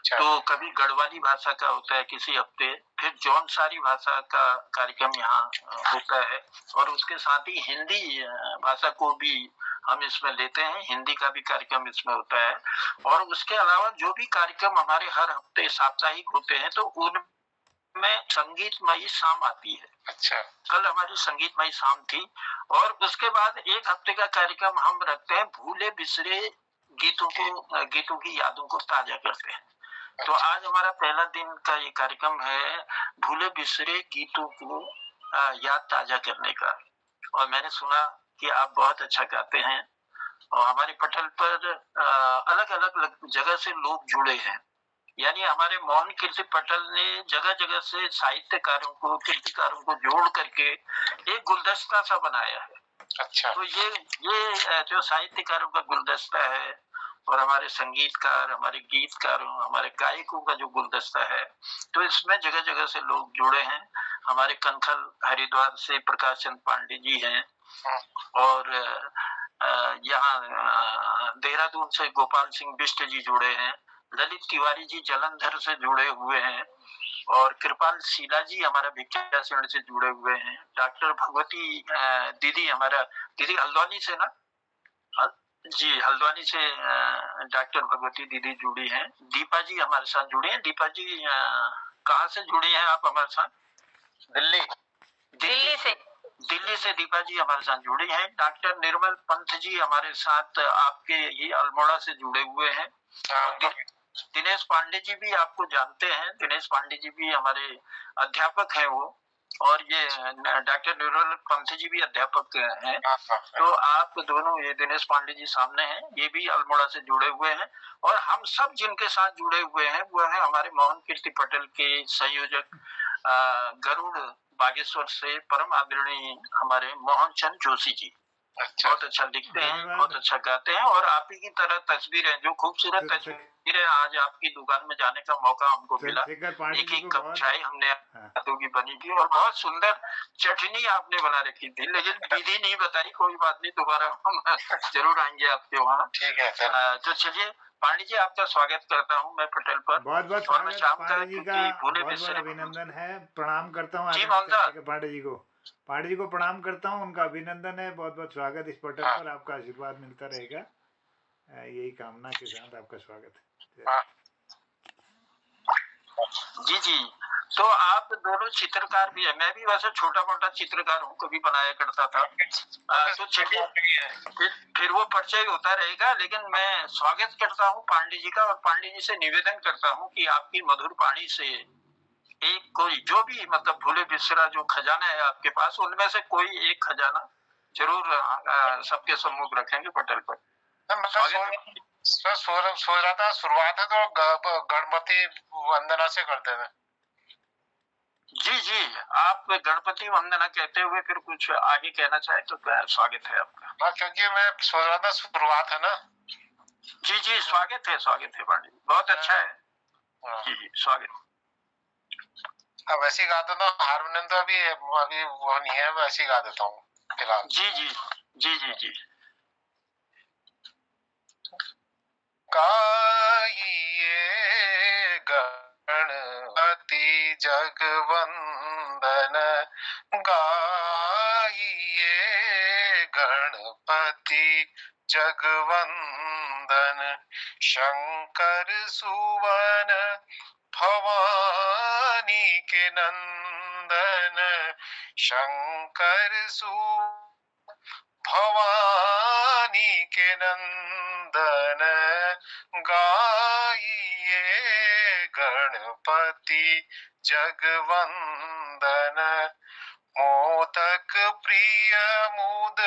तो कभी गढ़वाली भाषा का होता है किसी हफ्ते, फिर जौनसारी भाषा का कार्यक्रम यहाँ होता है, और उसके साथ ही हिंदी भाषा को भी हम इसमें लेते हैं, हिंदी का भी कार्यक्रम इसमें होता है। और उसके अलावा जो भी कार्यक्रम हमारे हर हफ्ते साप्ताहिक होते हैं, तो उनमें संगीतमयी शाम आती है। अच्छा, कल हमारी संगीतमयी शाम थी। और उसके बाद एक हफ्ते का कार्यक्रम हम रखते हैं भूले बिसरे गीतों की यादों को ताजा करते हैं। तो आज हमारा पहला दिन का ये कार्यक्रम है भूले बिसरे गीतों को याद ताजा करने का। और मैंने सुना कि आप बहुत अच्छा गाते हैं, और हमारे पटल पर अलग अलग जगह से लोग जुड़े हैं। यानी हमारे मोहन कीर्ति पटल ने जगह जगह से साहित्यकारों को, कीर्तिकारों को जोड़ करके एक गुलदस्ता सा बनाया है। अच्छा, तो ये जो साहित्यकारों का गुलदस्ता है, और हमारे संगीतकार, हमारे गीतकारों, हमारे गायकों का जो गुलदस्ता है, तो इसमें जगह जगह से लोग जुड़े हैं। हमारे कनखल हरिद्वार से प्रकाश चंद पांडे जी हैं, और यहाँ देहरादून से गोपाल सिंह बिष्ट जी जुड़े हैं, ललित तिवारी जी जलंधर से जुड़े हुए हैं, और कृपाल शीला जी हमारा भिक्षासरण से जुड़े हुए हैं। डॉक्टर भगवती दीदी, हमारा दीदी हल्द्वानी से ना, जी हल्द्वानी से डॉक्टर भगवती दीदी जुड़ी हैं। दीपा जी हमारे साथ जुड़ी हैं। दीपा जी कहाँ से जुड़ी हैं आप हमारे साथ? दिल्ली से दीपा जी हमारे साथ जुड़ी हैं। डॉक्टर निर्मल पंत जी हमारे साथ आपके ही अल्मोड़ा से जुड़े हुए हैं। दिनेश पांडे जी भी आपको जानते हैं। दिनेश पांडे जी भी हमारे अध्यापक हैं वो, और ये डॉक्टर निर्मल पंत जी भी अध्यापक हैं। तो आप दोनों, ये दिनेश पांडे जी सामने हैं, ये भी अल्मोड़ा से जुड़े हुए हैं। और हम सब जिनके साथ जुड़े हुए हैं वो है हमारे मोहन कीर्ति पटेल के संयोजक गरुड़ बागेश्वर से परम आदरणीय हमारे मोहन चंद जोशी जी। बहुत अच्छा लिखते हैं, बहुत अच्छा गाते हैं, और आप ही की तरह तस्वीरें, जो खूबसूरत तस्वीरें आज आपकी दुकान में जाने का मौका हमको मिला। एक कप चाय हमने हाथों की बनी थी, और बहुत सुंदर चटनी आपने बना रखी थी, लेकिन विधि नहीं बताई। कोई बात नहीं, दोबारा हम जरूर आएंगे आपके वहाँ। ठीक है सर। तो चलिए पांडे जी, आपका स्वागत करता हूँ मैं पटेल पर। बहुत बहुत स्वागत पांडे जी का, बहुत बहुत अभिनंदन है। प्रणाम करता हूँ पांडे जी को। पांडे जी को प्रणाम करता हूँ, उनका अभिनंदन है। बहुत बहुत स्वागत इस पटल पर, आपका आशीर्वाद मिलता रहेगा, यही कामना के साथ आपका स्वागत है। जी जी, तो आप दोनों चित्रकार भी है। मैं भी वैसे छोटा मोटा चित्रकार हूँ, कभी बनाया करता था। तो चलिए फिर वो परिचय होता रहेगा, लेकिन मैं स्वागत करता हूँ पांडे जी का, और पांडे जी से निवेदन करता हूँ कि आपकी मधुर वाणी से एक कोई जो भी, मतलब भूले बिसरा जो खजाना है आपके पास, उनमें से कोई एक खजाना जरूर सबके सम्मुख रखेंगे पटेल पर। सोच रहा था शुरुआत है तो गणपति वंदना से करते हैं। जी जी, आप गणपति वंदना कहते हुए फिर कुछ आगे कहना चाहे तो स्वागत है आपका। क्योंकि मैं सोच रहा था शुरुआत है ना। जी जी, स्वागत है पांडे, बहुत अच्छा है। जी जी, स्वागत। अब वैसी गा देता हूँ, हारमोनियम तो अभी वो नहीं है, वैसी गा देता हूँ फिलहाल। जी जी जी जी जी। गाइए गणपति जगवंदन, गाइए गणपति जगवंदन, शंकर सुवन भवानी के नंदन, शंकर भवानी के नंदन, गाइए गणपति जगवंदन, मोदक प्रिय मुद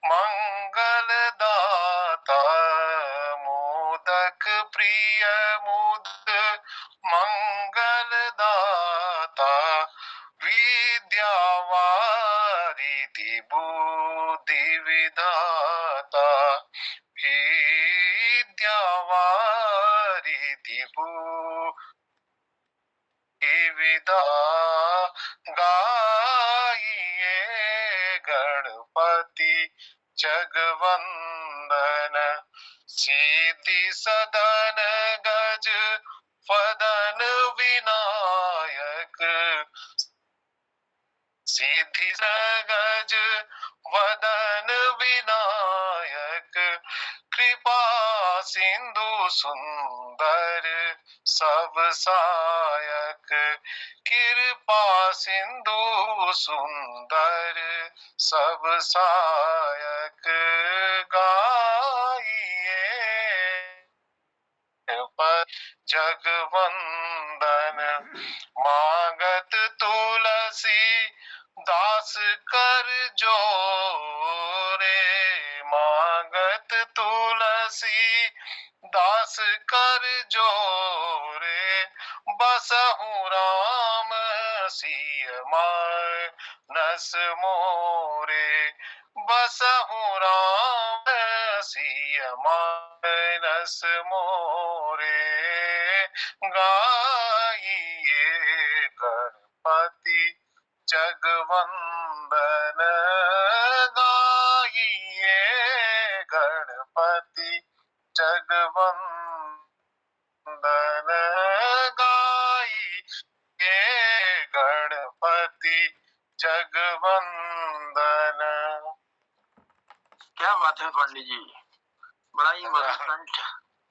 मंगल दाता, मोदक प्रिय मुद मंगल दाता, विद्यावारिधि बुद्धि विधाता, विद्यावारिधि बुद्धि विधाता, गाइए गणपति जगवंदन, सिद्धि सदन गज वदन विनायक, सिद्धि गज वदन विनायक, कृपा सिंधु सुंदर सब सायक, कृपा सिंधु सुंदर सब सायक, गाइए जगवंदन, मांगत तुलसी दास कर जोरे, मांगत तुलसी दास कर जोरे, बसहु राम सिय मानस मोरे, बसहु राम सिय मानस मोरे गाइए गणपति जगवंदन गाइए गणपति जगवंदन गाइए गणपति जगवंदन। क्या बात है पंडित जी, बड़ा ही मधुर कंठ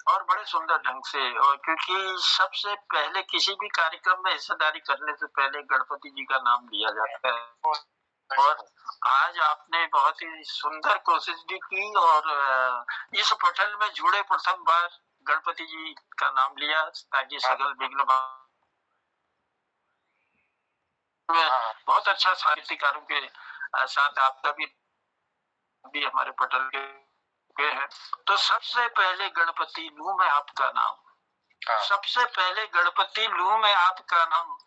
और बड़े सुंदर ढंग से। और क्योंकि सबसे पहले किसी भी कार्यक्रम में हिस्सेदारी करने से पहले गणपति जी का नाम लिया जाता है, और आज आपने बहुत ही सुंदर कोशिश भी की और इस पटल में जुड़े प्रथम बार गणपति जी का नाम लिया ताकि सकल विघ्न बहुत अच्छा साहित्यकारों के साथ आपका भी हमारे पटल के हैं। तो सबसे पहले गणपति लूं मैं आपका नाम, सबसे पहले गणपति लूं मैं आपका नाम,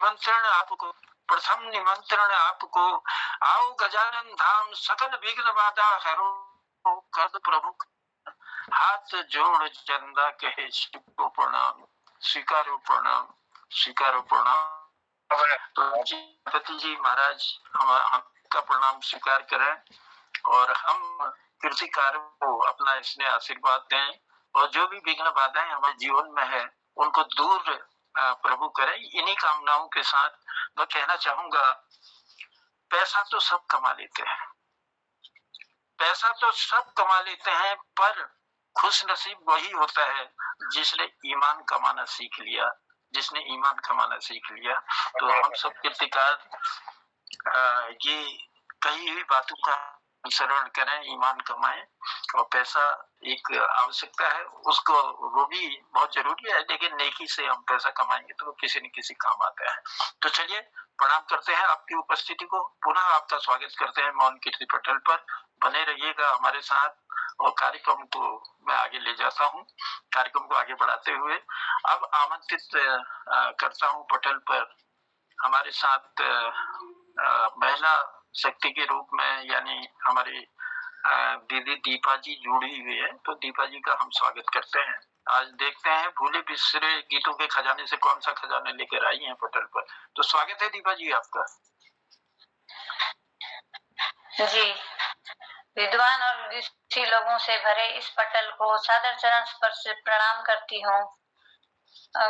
निमंत्रण आपको, प्रथम निमंत्रण आपको, आओ गजानन धाम सकल विघ्न बाधा हरो कर प्रभु, हाथ जोड़ चंदा कहे शिव को प्रणाम, स्वीकारो प्रणाम, स्वीकारो प्रणाम। तो गणपति जी महाराज हमका प्रणाम स्वीकार करें और हम कीर्तिकार को अपना इसमें आशीर्वाद दें, और जो भी विघ्न बाधाएं हमारे जीवन में है उनको दूर प्रभु करें। इन्हीं कामनाओं के साथ मैं कहना चाहूंगा, पैसा तो सब कमा लेते हैं, पैसा तो सब कमा लेते हैं, पर खुश नसीब वही होता है जिसने ईमान कमाना सीख लिया, जिसने ईमान कमाना सीख लिया। तो हम सब कीर्तिकार ये कही हुई बातों का अनुसरण करें, ईमान कमाएं, और पैसा एक आवश्यकता है, उसको वो भी बहुत जरूरी है, लेकिन नेकी से हम पैसा कमाएंगे तो वो किसी न किसी काम आता है। तो चलिए प्रणाम करते हैं आपकी उपस्थिति को, पुनः आपका स्वागत करते हैं मौन कीर्ति पटल पर। बने रहिएगा हमारे साथ और कार्यक्रम को मैं आगे ले जाता हूँ। कार्यक्रम को आगे बढ़ाते हुए अब आमंत्रित करता हूँ पटल पर हमारे साथ महिला शक्ति के रूप में, यानी हमारी दीदी दीपा जी जुड़ी हुई है। तो दीपा जी का हम स्वागत करते हैं। आज देखते हैं भूले बिसरे गीतों के खजाने से कौन सा खजाना लेकर आई हैं पटल पर। तो स्वागत है दीपा जी आपका। जी, विद्वान और ऋषि लोगों से भरे इस पटल को सादर चरण स्पर्श से प्रणाम करती हूँ।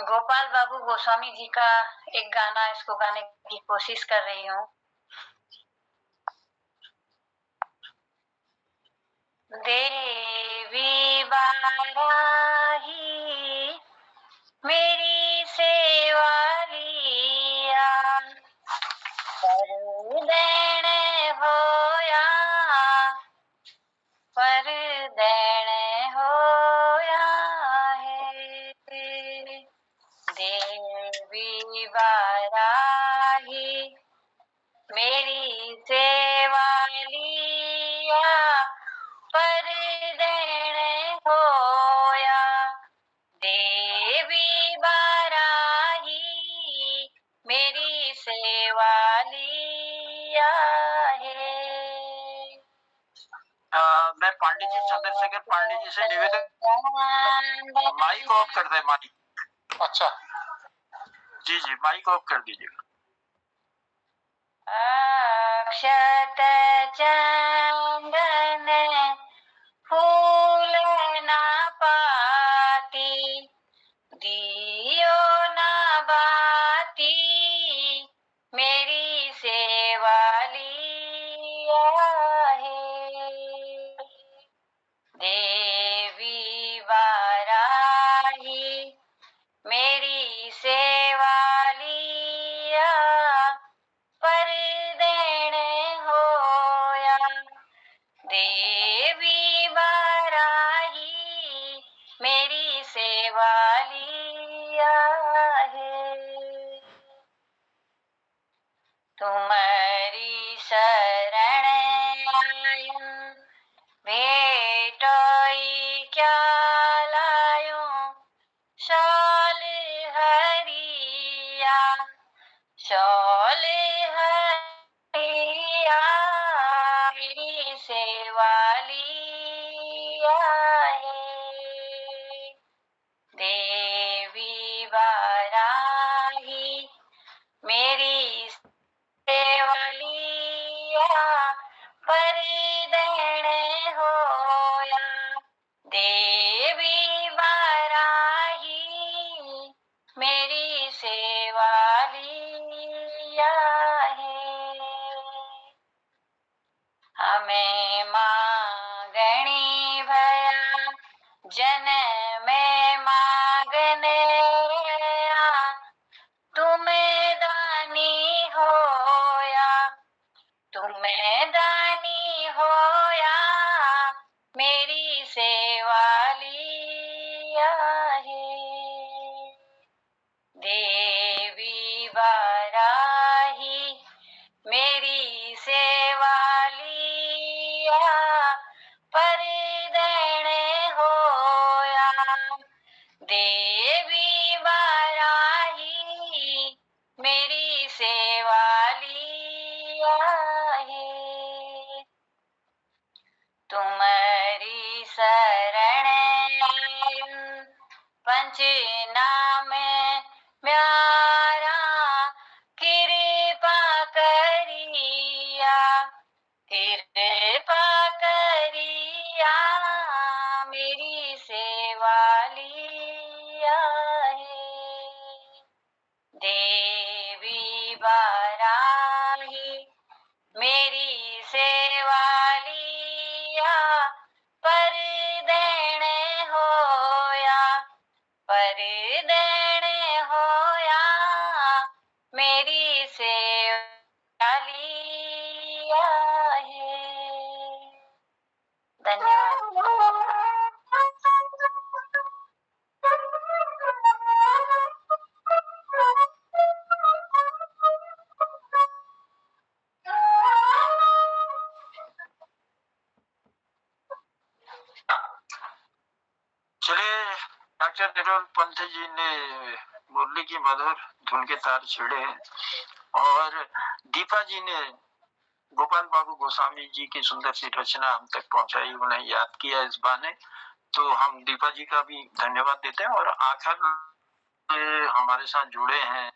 गोपाल बाबू गोस्वामी जी का एक गाना, इसको गाने की कोशिश कर रही हूँ। देवी बाराही मेरी सेवा लिया, पर देने होया, पर देने होया है। देवी बाराही मेरी सेवा लिया, पर देने होया। देवी बाराही मेरी सेवा लिया है। मैं पांडे जी, चंद्रशेखर पांडे जी से निवेदन, माइक ऑफ कर दे, माइक। अच्छा जी जी, माइक ऑफ कर दीजिएगा। अक्षत चंदन फूल ना पाती, दियो ना बाती, मेरी सेवा लिया है। देवी बाराही मेरी सेवा लिया, पर देने होया। देवी बाराही मेरी सेवा लिया है। तुम्हारी शरण आयूं, भेटोई क्या लायूं, शॉल हरिया, शॉल हरिया, देवी वाराही मेरी सेवा लिया है। हमें मांगनी भया जन में मांगने आ, तुम्हें दानी होया, तुम्हें दानी होया मेरी सेवा लिया है। देवी वाराही मेरी सेवा लिया पर देने होया। देवी वाराही मेरी सेवा लिया है। तुम्हारी शरण पंच नाम म्यारा कृपा करिया, कृपा करिया मेरी सेवा लिया है। देवी वाराही मेरी सेवा लिया पर देने होया, पर देने होया मेरी सेवा लिया है। धन्यवाद। चलिए, डॉक्टर निरोल पंत जी ने मुरली की मधुर धुन के तार छेड़े और दीपा जी ने गोपाल बाबू गोस्वामी जी की सुंदर सी रचना हम तक पहुंचाई, उन्हें याद किया इस बहाने, तो हम दीपा जी का भी धन्यवाद देते हैं। और आखिर हमारे साथ जुड़े हैं,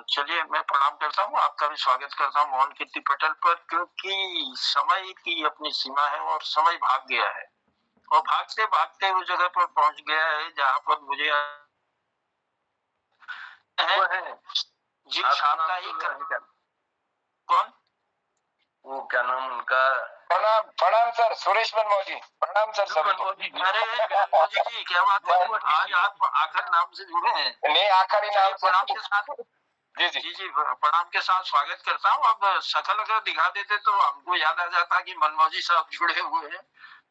चलिए मैं प्रणाम करता हूँ, आपका भी स्वागत करता हूँ मोहन कीर्ति पटल पर, क्योंकि समय की अपनी सीमा है और समय भाग गया है और भागते भागते उस जगह पर पहुंच गया है जहाँ पर मुझे जी साप्ताहिक कौन वो क्या नाम उनका? प्रणाम प्रणाम सर, सुरेश मनमोजी। प्रणाम सर सभी। अरे मनमोजी जी, क्या बात है, आज आप आखिर नाम से जुड़े हैं। नहीं, आखिरी नाम प्रणाम के साथ जी जी प्रणाम के साथ स्वागत करता हूँ। अब शकल अगर दिखा देते तो हमको याद आ जाता कि मनमोजी साहब जुड़े हुए हैं,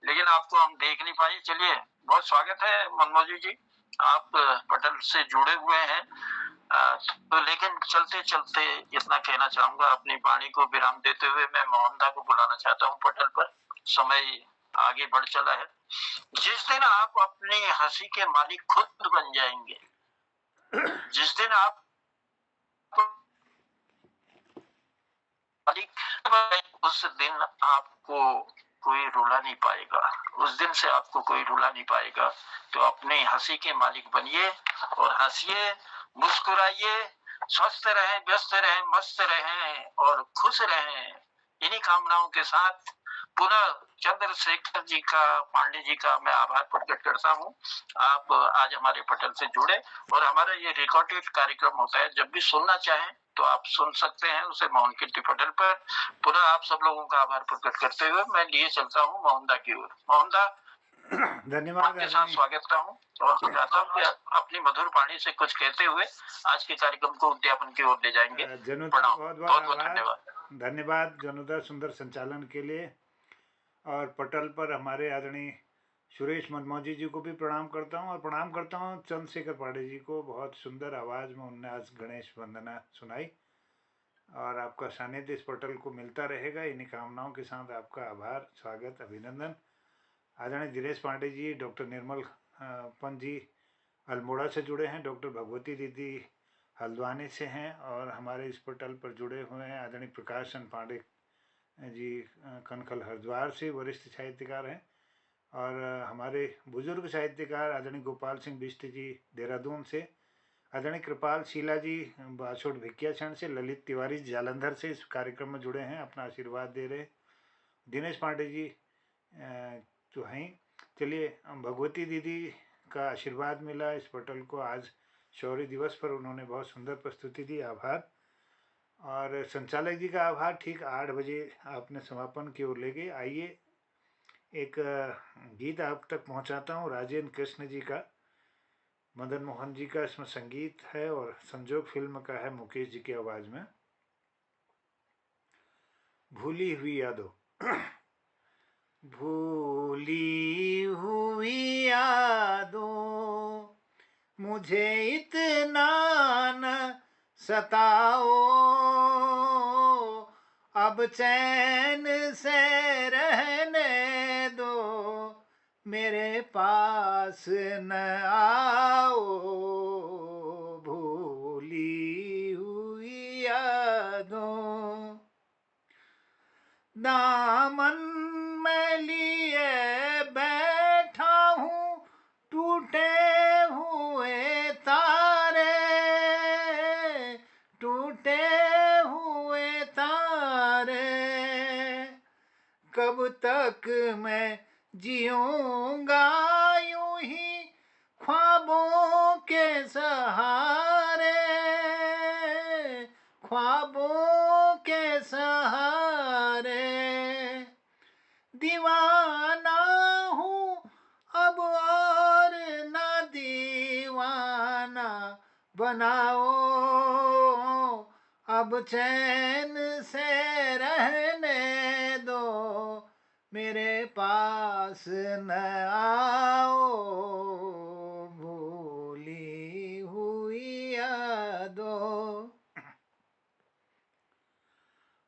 लेकिन आपको हम देख नहीं पाए। चलिए, बहुत स्वागत है मनमोजी जी, आप पटल से जुड़े हुए हैं। तो लेकिन चलते चलते इतना कहना चाहूंगा, अपनी वाणी को विराम देते हुए मैं मोहनदा को बुलाना चाहता हूँ पटल पर। समय आगे बढ़ चला है। जिस दिन आप अपनी हंसी के मालिक खुद बन जाएंगे, जिस दिन आप उस दिन आपको कोई रुला नहीं पाएगा, उस दिन से आपको कोई रुला नहीं पाएगा। तो अपने हंसी के मालिक बनिए और हंसिए, मुस्कुराइए, स्वस्थ रहें, व्यस्त रहें, मस्त रहें और खुश रहें। इन्हीं कामनाओं के साथ पुनः चंद्रशेखर जी का, पांडे जी का मैं आभार प्रकट करता हूँ। आप आज हमारे पटल से जुड़े और हमारा ये रिकॉर्डेड कार्यक्रम होता है, जब भी सुनना चाहें तो आप सुन सकते हैं उसे मोहन कीर्ति पटल पर। पुनः आप सब लोगों का आभार प्रकट करते हुए मैं लिए चलता हूँ मोहनदा की ओर। मोहनदा, धन्यवाद के साथ स्वागत करता हूँ और चाहता हूँ कि अपनी मधुर वाणी से कुछ कहते हुए आज के कार्यक्रम को उद्यापन की ओर ले जाएंगे। जनुदा, बहुत बहुत धन्यवाद। धन्यवाद जनुदा, सुंदर संचालन के लिए। और पटल पर हमारे आदरणीय सुरेश मनमोजी जी को भी प्रणाम करता हूँ और प्रणाम करता हूँ चंद्रशेखर पांडे जी को। बहुत सुंदर आवाज़ में उन्होंने आज गणेश वंदना सुनाई और आपका सानिध्य इस पटल को मिलता रहेगा। इन्हीं कामनाओं के साथ आपका आभार, स्वागत, अभिनंदन। आदरणीय दिनेश पांडे जी, डॉक्टर निर्मल पंत जी अल्मोड़ा से जुड़े हैं, डॉक्टर भगवती दीदी हल्द्वानी से हैं और हमारे इस पटल पर जुड़े हुए हैं आदरणीय प्रकाश चंद पांडे जी कनखल हरिद्वार से, वरिष्ठ साहित्यकार हैं। और हमारे बुजुर्ग साहित्यकार आदरणीय गोपाल सिंह बिष्ट जी देहरादून से, आदरणीय कृपाल शीला जी बाछोड़ भिकियाछण से, ललित तिवारी जालंधर से इस कार्यक्रम में जुड़े हैं, अपना आशीर्वाद दे रहे। दिनेश पांडे जी तो हैं चलिए, भगवती दीदी का आशीर्वाद मिला इस पटल को। आज शौर्य दिवस पर उन्होंने बहुत सुंदर प्रस्तुति दी, आभार। और संचालक जी का आभार। ठीक 8 बजे आपने समापन की ओर ले गए। आइए एक गीत आप तक पहुंचाता हूं, राजेंद्र कृष्ण जी का। मदन मोहन जी का इसमें संगीत है और संजोग फिल्म का है मुकेश जी की आवाज में। भूली हुई यादों। भूली हुई यादों मुझे इतना न सताओ, अब चैन से रहने दो, मेरे पास न आओ। भूली हुई यादों दामन में लिए बैठा हूँ, टूटे हुए तारे, टूटे हुए तारे। कब तक मैं जीऊंगा यूं ही ख्वाबों के सहारे, ख्वाबों के सहारे। दीवाना हूँ अब और ना दीवाना बनाओ, अब चैन से रहने दो, मेरे पास न आओ। भूली हुई यादों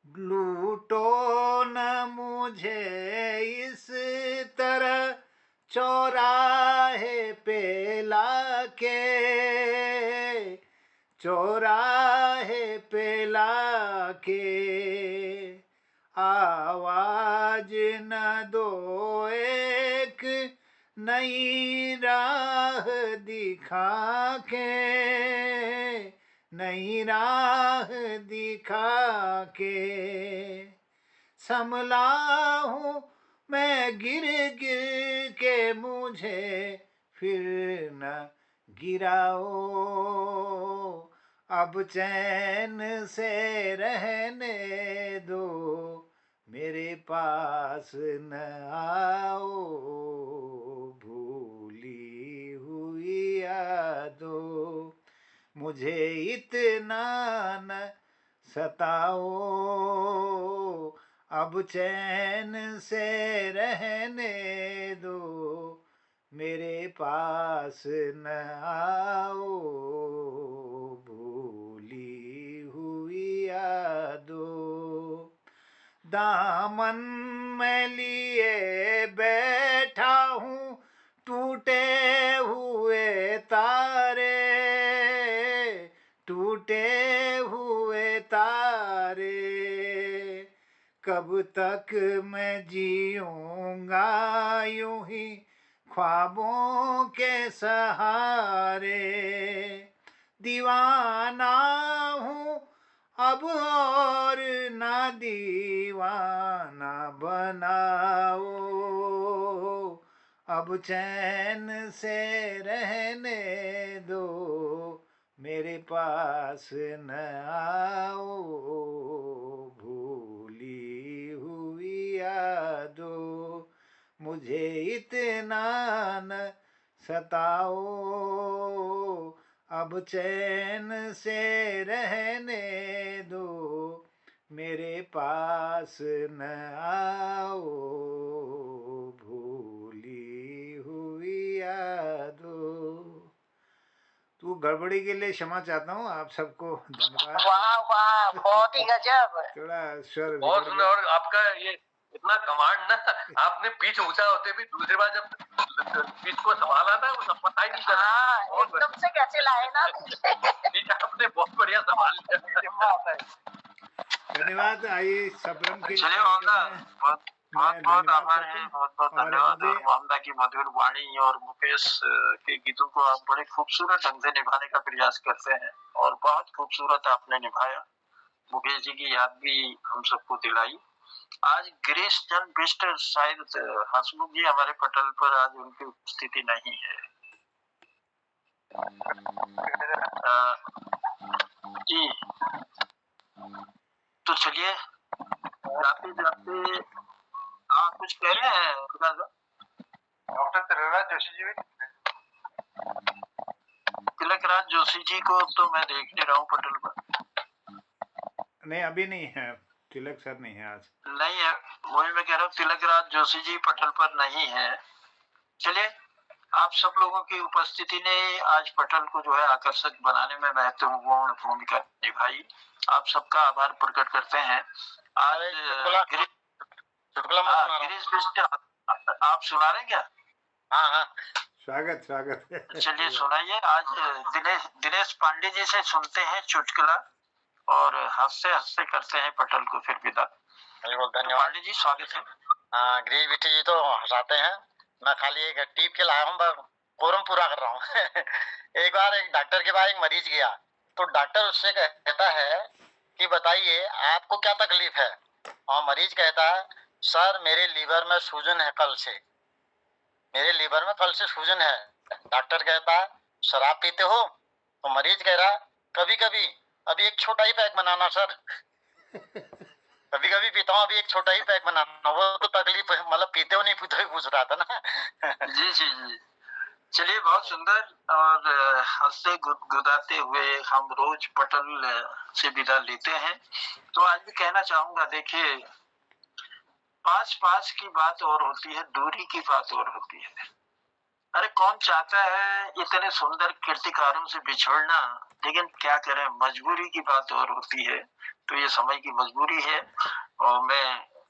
लूटो न मुझे इस तरह चौराहे पे लाके, चौराहे पे लाके। आवाज न दो एक नई राह दिखा के, नई राह दिखा के। संभला हूँ मैं गिर गिर के, मुझे फिर न गिराओ, अब चैन से रहने दो, मेरे पास न आओ। भूली हुई यादों मुझे इतना न सताओ, अब चैन से रहने दो, मेरे पास न आओ। भूली हुई यादों दामन में लिए बैठा हूँ, टूटे हुए तारे, टूटे हुए तारे। कब तक मैं जीऊंगा यूं ही ख्वाबों के सहारे। दीवाना हूँ अब और ना दीवाना बनाओ, अब चैन से रहने दो, मेरे पास न आओ। भूली हुई यादों मुझे इतना न सताओ, अब चैन से रहने दो, मेरे पास न आओ। भूली हुई यादों। तू गड़बड़ी के लिए क्षमा चाहता हूँ आप सबको। धन्यवाद। वाह वाह, बहुत ही गजब। थोड़ा स्वर बहुत सुंदर। और आपका ये इतना कमांड ना, आपने पिच ऊंचा होते भी दूसरी बार जब पिच को संभाला ना, वो पता ही नहीं चला। हाँ, एकदम से कैसे लाए ना। पिच आपने बहुत बढ़िया संभाल लिया। धन्यवाद। आइए सबरंग के चलिए मोहम्मदा, बहुत बहुत आभार है, बहुत बहुत धन्यवाद। और मोहम्मदा की मधुर वाणी और मुकेश के गीतों को आप बड़े खूबसूरत ढंग से निभाने का प्रयास करते हैं और बहुत खूबसूरत आपने निभाया। मुकेश जी की याद भी हम सबको दिलाई। आज गिरीश चंद बिष्ट शायद हसमुख जी हमारे पटल पर आज उनकी उपस्थिति नहीं है। जी तो चलिए जाते जाते आप कुछ कह रहे हैं डॉक्टर तिलकराज जोशी जी भी तिलकराज जोशी जी को तो मैं देख नहीं रहा हूँ पटल पर। नहीं अभी नहीं है, तिलक सर नहीं है आज। नहीं है, वही मैं कह रहा हूँ तिलकराज जोशी जी पटल पर नहीं है। चलिए आप सब लोगों की उपस्थिति ने आज पटल को जो है आकर्षक बनाने में महत्वपूर्ण भूमिका निभाई। आप सबका आभार प्रकट करते हैं। आज गिरीश बिष्ट आप सुना रहे क्या? हाँ हाँ स्वागत स्वागत। चलिए सुनाइए। आज दिनेश पांडे जी से सुनते हैं चुटकुला और हंसते हंसते करते हैं पटल को फिर विदा। धन्यवाद पांडे जी स्वागत है। हाँ गिरीश बिष्ट जी तो हंसाते हैं, मैं खाली एक टीप के लाया हूँ, कोरम पूरा कर रहा हूँ। एक बार एक डॉक्टर के पास एक मरीज गया तो डॉक्टर उससे कहता है कि बताइए आपको क्या तकलीफ है। और मरीज कहता है सर मेरे लीवर में सूजन है, कल से मेरे लीवर में कल से सूजन है। डॉक्टर कहता है शराब पीते हो? तो मरीज कह रहा कभी कभी, अभी एक छोटा ही पैक बनाना सर। कभी कभी पीता हूँ, अभी एक छोटा ही पैक बनाना। वो तो तकलीफ मतलब पीते हो नहीं पीते हो पूछ रहा था ना। जी जी जी चलिए बहुत सुंदर। और हंसते गुदगुदाते हुए हम रोज पटल से विदा लेते हैं। तो आज भी कहना चाहूंगा, देखिए पास पास की बात और होती है, दूरी की बात और होती है। अरे कौन चाहता है इतने सुंदर कीर्तिकारों से बिछड़ना, लेकिन क्या करें मजबूरी की बात और होती है। तो ये समय की मजबूरी है और मैं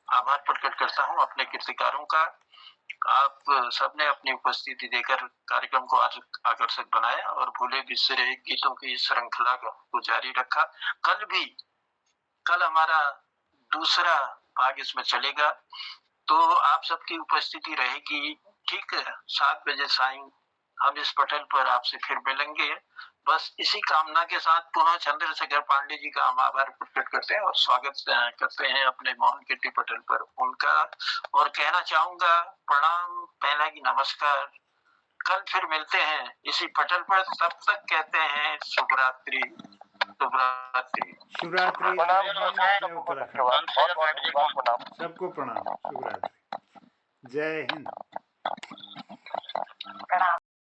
आभार प्रकट करता हूँ अपने कीर्तिकारों का। आप सबने अपनी उपस्थिति देकर कार्यक्रम को आकर्षक बनाया और भूले बिसरे गीतों की श्रृंखला को जारी रखा। कल हमारा दूसरा भाग इसमें चलेगा, तो आप सबकी उपस्थिति रहेगी। ठीक है, 7 बजे साईं हम इस पटल पर आपसे फिर मिलेंगे। बस इसी कामना के साथ पुनः चंद्रशेखर पांडे जी का हम आभार प्रकट करते हैं और स्वागत करते हैं अपने मोहन कीर्ति पटल पर उनका। और कहना चाहूंगा प्रणाम, पहला की नमस्कार। कल फिर मिलते हैं इसी पटल पर, तब तक कहते हैं शुभ रात्रि। शुभ रात्रि। शिवरात्रि सबको प्रणाम, शुभ रात्रि, जय हिंद।